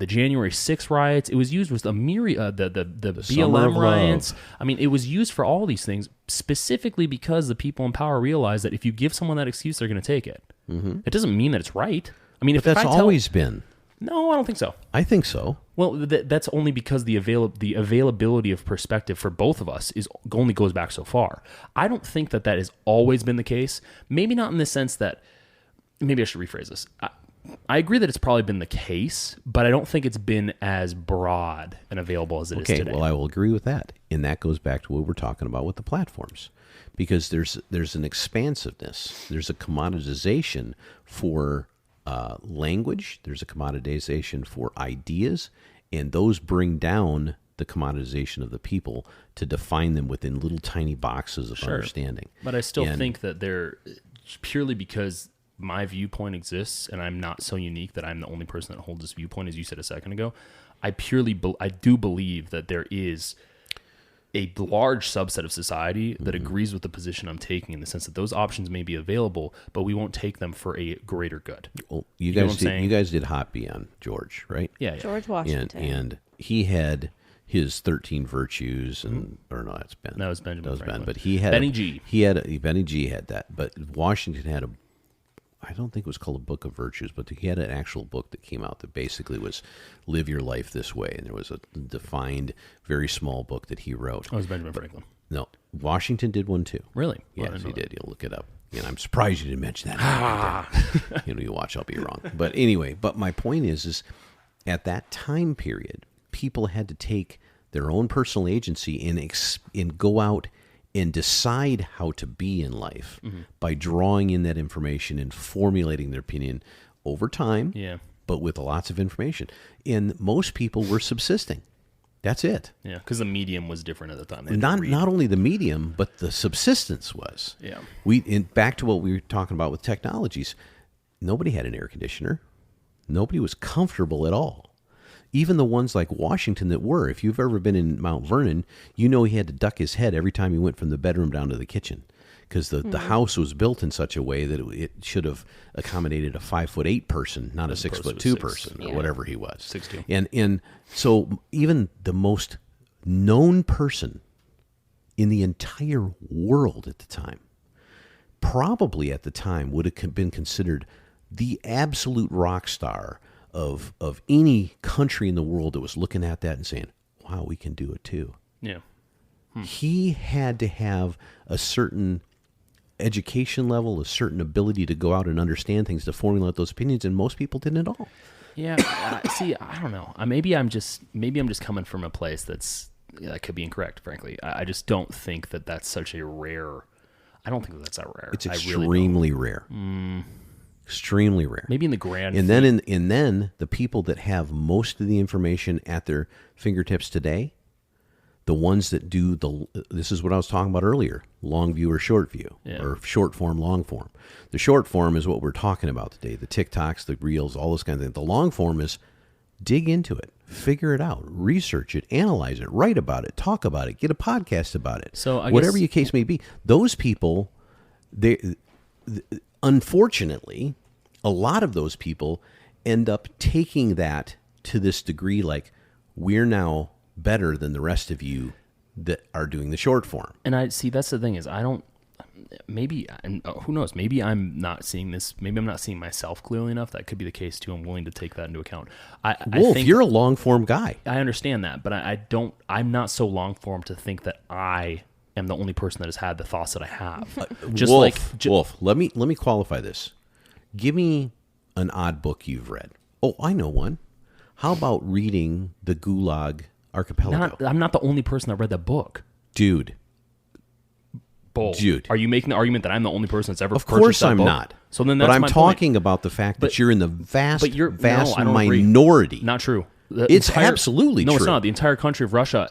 January 6th riots. It was used with a myriad the Summer of BLM Love. riots. I mean, it was used for all these things specifically because the people in power realize that if you give someone that excuse, they're going to take it. Mm-hmm. It doesn't mean that it's right. I mean, But that's always been. No, I don't think so. I think so. Well, that's only because the availability of perspective for both of us only goes back so far. I don't think that has always been the case. Maybe not in the sense that, maybe I should rephrase this. I agree that it's probably been the case, but I don't think it's been as broad and available as it is today. Okay, well, I will agree with that. And that goes back to what we're talking about with the platforms. Because there's an expansiveness. There's a commoditization for language. There's a commoditization for ideas. And those bring down the commoditization of the people to define them within little tiny boxes of understanding. But I still think that they're purely because my viewpoint exists, and I'm not so unique that I'm the only person that holds this viewpoint, as you said a second ago. I do believe that there is a large subset of society that agrees with the position I'm taking, in the sense that those options may be available, but we won't take them for a greater good. Well, You know what I'm saying? you guys did Hot Bee on George, right? Yeah. George Washington. And he had his 13 virtues, and or no, that's Ben. That was Benjamin That was Ben, Franklin. but he had Benny G. Benny G had that, but Washington had I don't think it was called a Book of Virtues, but he had an actual book that came out that basically was live your life this way, and there was a defined, very small book that he wrote. That was Benjamin Franklin. No, Washington did one too. Really? Yes, Well, I didn't he know did. You'll look it up. And I'm surprised you didn't mention that. You watch, I'll be wrong. But anyway, my point is at that time period, people had to take their own personal agency and go out and decide how to be in life by drawing in that information and formulating their opinion over time, but with lots of information. And most people were subsisting. That's it. Yeah, because the medium was different at the time. Not only the medium, but the subsistence was. Yeah. Back to what we were talking about with technologies, nobody had an air conditioner. Nobody was comfortable at all. Even the ones like Washington that were. If you've ever been in Mount Vernon, you know he had to duck his head every time he went from the bedroom down to the kitchen, because the house was built in such a way that it should have accommodated a 5'8" person, not a 6'2" person, or whatever he was. 6'2". And so even the most known person in the entire world at the time, probably at the time would have been considered the absolute rock star of any country in the world that was looking at that and saying, wow, we can do it too. Yeah. He had to have a certain education level, a certain ability to go out and understand things, to formulate those opinions, and most people didn't at all. Yeah. See, I don't know. Maybe I'm just coming from a place that could be incorrect, frankly. I just don't think that that's such a rare. I don't think that's that rare. It's extremely rare. Extremely rare. Maybe in the grand. And then the people that have most of the information at their fingertips today, the ones that do this is what I was talking about earlier, long view or short view, or short form, long form. The short form is what we're talking about today, the TikToks, the Reels, all those kind of things. The long form is dig into it, figure it out, research it, analyze it, write about it, talk about it, get a podcast about it. So whatever your case may be, those people, unfortunately, a lot of those people end up taking that to this degree, like, we're now better than the rest of you that are doing the short form. And I see, that's the thing is, I don't, maybe, and who knows, maybe I'm not seeing this, maybe I'm not seeing myself clearly enough. That could be the case too. I'm willing to take that into account. Wolf, you're a long form guy. I understand that, but I'm not so long form to think that I am the only person that has had the thoughts that I have. Wolf, let me qualify this. Give me an odd book you've read. Oh, I know one. How about reading the Gulag Archipelago? I'm not the only person that read that book. Dude. Are you making the argument that I'm the only person that's ever purchased that book? Of course I'm not. So then that's but I'm my talking point. about the fact that you're in the vast I don't minority. Agree. Not true. It's absolutely true. No, it's not. The entire country of Russia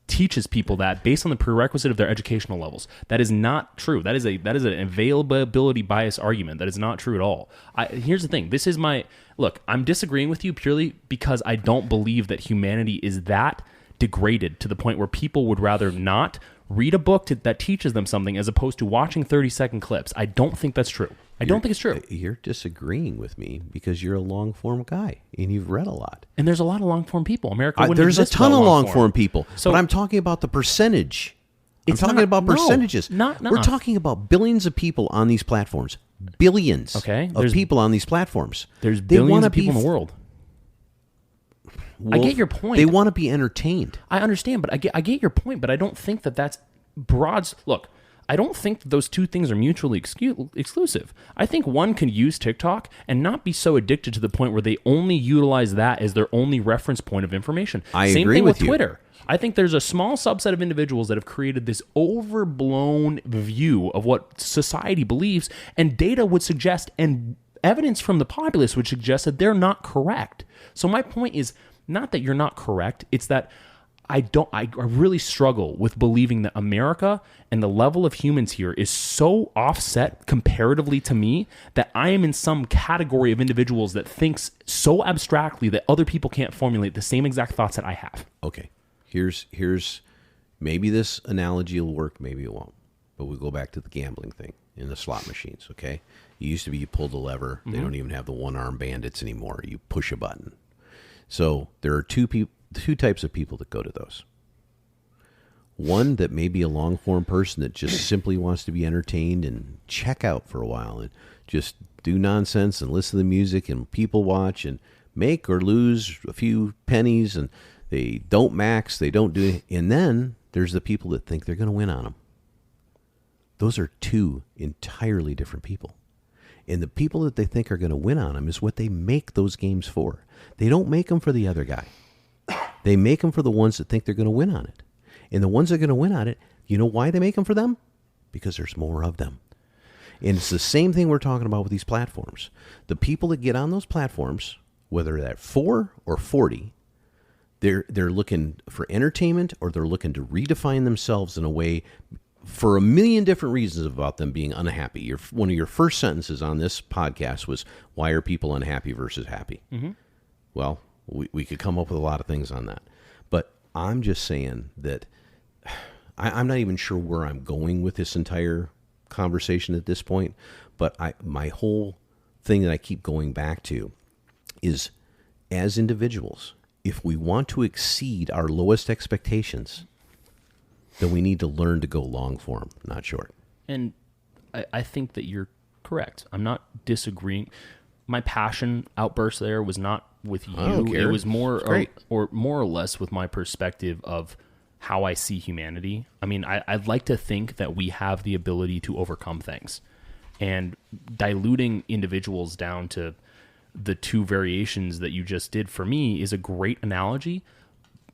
teaches people that based on the prerequisite of their educational levels. That is not true. That is an availability bias argument. That is not true at all. Here's the thing. This is look, I'm disagreeing with you purely because I don't believe that humanity is that degraded to the point where people would rather not read a book that teaches them something as opposed to watching 30-second clips. I don't think that's true. I don't think it's true. You're disagreeing with me because you're a long-form guy and you've read a lot. And there's a lot of long-form people. America wouldn't there's a exist ton of without long-form people. So, but I'm talking about the percentage. I'm talking about percentages. We're talking about billions of people on these platforms. Billions of people on these platforms. There's billions of people in the world. Wolf, I get your point. They want to be entertained. I understand, but I get your point, but I don't think that that's broad. Look, I don't think that those two things are mutually exclusive. I think one can use TikTok and not be so addicted to the point where they only utilize that as their only reference point of information. Same thing with Twitter. I think there's a small subset of individuals that have created this overblown view of what society believes, and data would suggest, and evidence from the populace would suggest that they're not correct. So my point is not that you're not correct, it's that I really struggle with believing that America and the level of humans here is so offset comparatively to me that I am in some category of individuals that thinks so abstractly that other people can't formulate the same exact thoughts that I have. Okay. Here's maybe this analogy will work, maybe it won't. But we'll go back to the gambling thing in the slot machines, okay? It used to be you pulled a lever. They don't even have the one-arm bandits anymore. You push a button. So there are two types of people that go to those. One that may be a long-form person that just simply wants to be entertained and check out for a while and just do nonsense and listen to the music and people watch and make or lose a few pennies, and they don't max, they don't do anything. And then there's the people that think they're going to win on them. Those are two entirely different people. And the people that they think are going to win on them is what they make those games for. They don't make them for the other guy. They make them for the ones that think they're going to win on it. And the ones that are going to win on it, You know why they make them for them? Because there's more of them. And it's the same thing we're talking about with these platforms. The people that get on those platforms, whether they're 4 or 40, they're looking for entertainment, or they're looking to redefine themselves in a way for a million different reasons about them being unhappy. One of your first sentences on this podcast was, why are people unhappy versus happy? Mm-hmm. Well, we could come up with a lot of things on that. But I'm just saying that I'm not even sure where I'm going with this entire conversation at this point. But my whole thing that I keep going back to is, as individuals, if we want to exceed our lowest expectations, then we need to learn to go long form, not short. And I think that you're correct. I'm not disagreeing. My passion outburst there was not with you. I don't care. It was more It's great. more or less with my perspective of how I see humanity. I mean, I'd like to think that we have the ability to overcome things. And diluting individuals down to the two variations that you just did for me is a great analogy.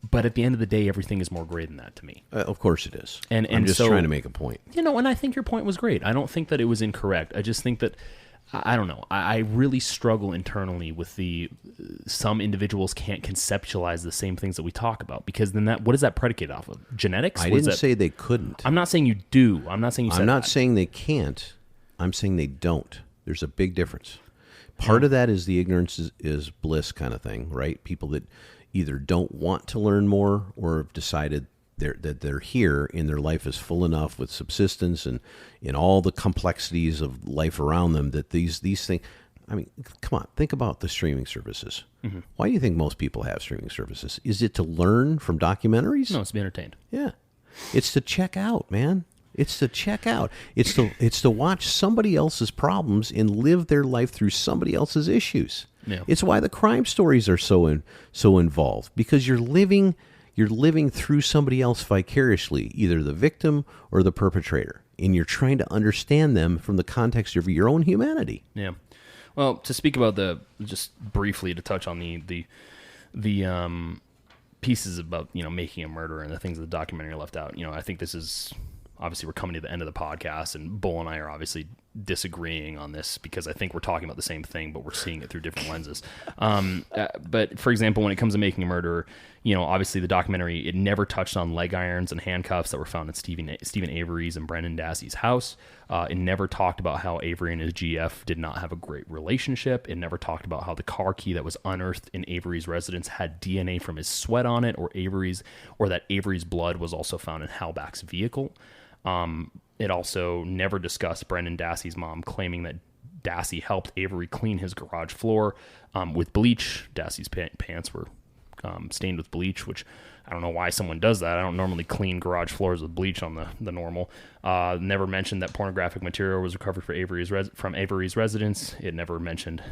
But at the end of the day, everything is more gray than that to me. Of course it is. And I'm just so, trying to make a point. And I think your point was great. I don't think that it was incorrect. I just think that, I don't know. I really struggle internally with some individuals can't conceptualize the same things that we talk about, because then what is that predicated off of? Genetics? I didn't say they couldn't. I'm not saying you do. I'm not saying you said I'm not that. saying they can't. I'm saying they don't. There's a big difference. Part of that is the ignorance is bliss kind of thing, right? People that either don't want to learn more, or have decided that they're here and their life is full enough with subsistence and in all the complexities of life around them that these things. I mean, come on, think about the streaming services. Mm-hmm. Why do you think most people have streaming services? Is it to learn from documentaries? No, it's to be entertained. Yeah. It's to check out, man. It's to check out. It's to watch somebody else's problems and live their life through somebody else's issues. Yeah. It's why the crime stories are so involved, because you're living through somebody else vicariously, either the victim or the perpetrator, and you're trying to understand them from the context of your own humanity. Yeah. Well, to speak about just briefly to touch on the pieces about, making a murder and the things that the documentary left out, I think this is, obviously we're coming to the end of the podcast, and Bull and I are obviously disagreeing on this because I think we're talking about the same thing, but we're seeing it through different lenses. But for example, when it comes to making a murderer, obviously the documentary, it never touched on leg irons and handcuffs that were found at Stephen Avery's and Brendan Dassey's house. It never talked about how Avery and his GF did not have a great relationship. It never talked about how the car key that was unearthed in Avery's residence had DNA from his sweat on it, or that Avery's blood was also found in Halbach's vehicle. It also never discussed Brendan Dassey's mom claiming that Dassey helped Avery clean his garage floor with bleach. Dassey's pants were stained with bleach, which I don't know why someone does that. I don't normally clean garage floors with bleach on the normal. Never mentioned that pornographic material was recovered from Avery's residence. It never mentioned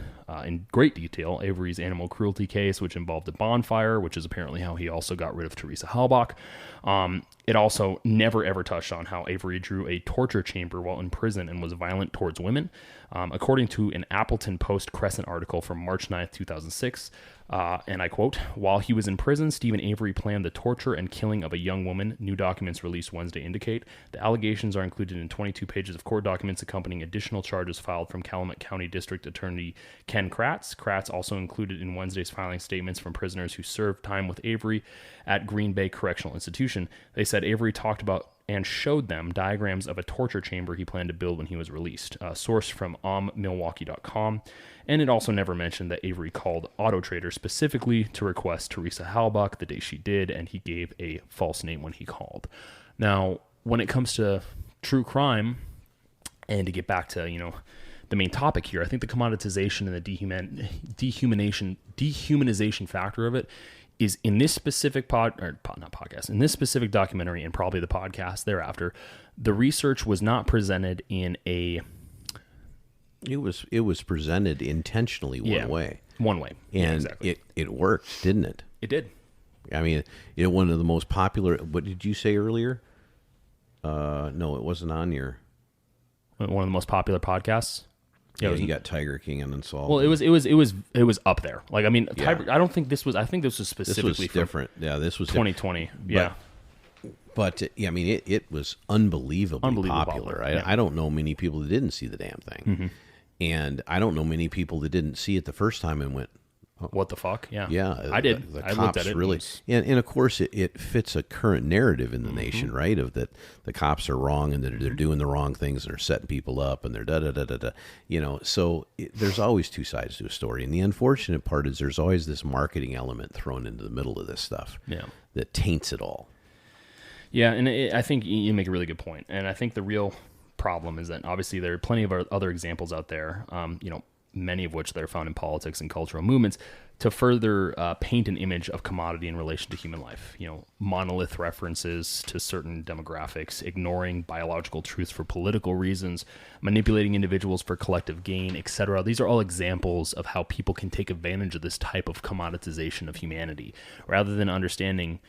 in great detail Avery's animal cruelty case, which involved a bonfire, which is apparently how he also got rid of Teresa Halbach. It also never ever touched on how Avery drew a torture chamber while in prison and was violent towards women. According to an Appleton Post-Crescent article from March 9th, 2006, and I quote, "While he was in prison, Stephen Avery planned the torture and killing of a young woman," new documents released Wednesday indicate. The allegations are included in 22 pages of court documents accompanying additional charges filed from Calumet County District Attorney Ken Kratz. Kratz also included in Wednesday's filing statements from prisoners who served time with Avery at Green Bay Correctional Institution. They said Avery talked about and showed them diagrams of a torture chamber he planned to build when he was released. A source from Milwaukee.com. And it also never mentioned that Avery called Auto Trader specifically to request Teresa Halbach the day she did, and he gave a false name when he called. Now, when it comes to true crime, and to get back to, the main topic here, I think the commoditization and the dehumanization factor of it is in this specific in this specific documentary, and probably the podcast thereafter, the research was not presented in a... It was presented intentionally one way. And yeah, exactly. It worked, didn't it? It did. I mean, one of the most popular... What did you say earlier? No, it wasn't on your... One of the most popular podcasts? Yeah, you got Tiger King and Unsolved. Well, it was up there. Like, I mean, yeah. I think this was specifically different. Yeah, this was 2020. Yeah. But I mean, it was unbelievably popular. I don't know many people that didn't see the damn thing, and I don't know many people that didn't see it the first time and went, what the fuck? Yeah. I did. The I cops looked at it. Really, and of course, it fits a current narrative in the nation, right? Of that the cops are wrong and that they're doing the wrong things and they're setting people up and they're da. So there's always two sides to a story, and the unfortunate part is there's always this marketing element thrown into the middle of this stuff, that taints it all. Yeah, and I think you make a really good point, and I think the real problem is that obviously there are plenty of other examples out there. Many of which they're found in politics and cultural movements, to further paint an image of commodity in relation to human life. Monolith references to certain demographics, ignoring biological truths for political reasons, manipulating individuals for collective gain, etc. These are all examples of how people can take advantage of this type of commoditization of humanity. Rather than understanding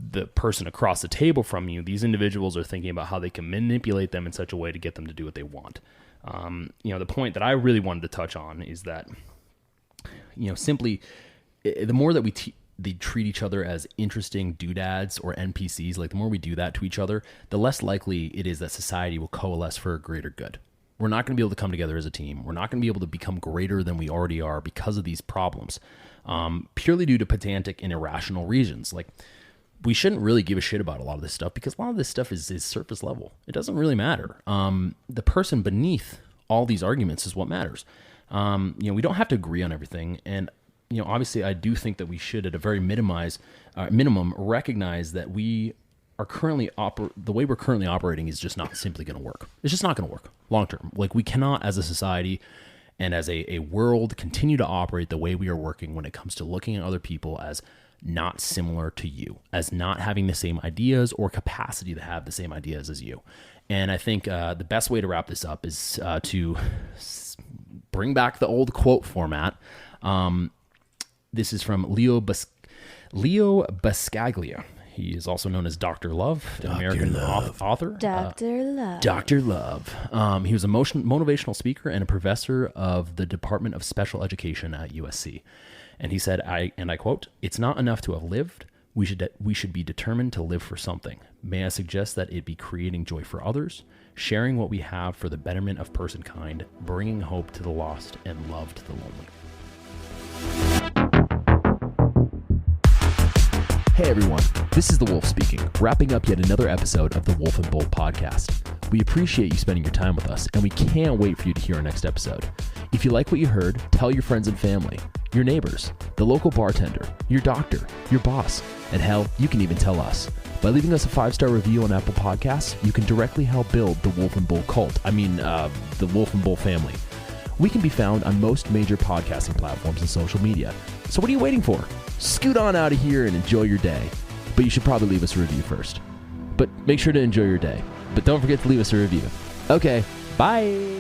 the person across the table from you, these individuals are thinking about how they can manipulate them in such a way to get them to do what they want. The point that I really wanted to touch on is that, simply the more that they treat each other as interesting doodads or NPCs, like the more we do that to each other, the less likely it is that society will coalesce for a greater good. We're not going to be able to come together as a team. We're not going to be able to become greater than we already are because of these problems, purely due to pedantic and irrational reasons. Like, we shouldn't really give a shit about a lot of this stuff because a lot of this stuff is surface level. It doesn't really matter. The person beneath all these arguments is what matters. We don't have to agree on everything. And, obviously I do think that we should at a very minimum recognize that we are currently the way we're currently operating is just not simply going to work. It's just not going to work long term. Like, we cannot as a society and as a world continue to operate the way we are working when it comes to looking at other people as not similar to you, as not having the same ideas or capacity to have the same ideas as you. And I think the best way to wrap this up is to bring back the old quote format. This is from Leo Buscaglia. He is also known as Dr. Love, an American author. Dr. Love. Dr. Love. He was a motivational speaker and a professor of the Department of Special Education at USC. And he said, I quote, "It's not enough to have lived. We should be determined to live for something. May I suggest that it be creating joy for others, sharing what we have for the betterment of personkind, bringing hope to the lost and love to the lonely." Hey everyone, this is the Wolf speaking, wrapping up yet another episode of the Wolf and Bolt podcast. We appreciate you spending your time with us, and we can't wait for you to hear our next episode. If you like what you heard, tell your friends and family, your neighbors, the local bartender, your doctor, your boss, and hell, you can even tell us. By leaving us a 5-star review on Apple Podcasts, you can directly help build the Wolf and Bull cult. The Wolf and Bull family. We can be found on most major podcasting platforms and social media. So what are you waiting for? Scoot on out of here and enjoy your day. But you should probably leave us a review first. But make sure to enjoy your day. But don't forget to leave us a review. Okay, bye.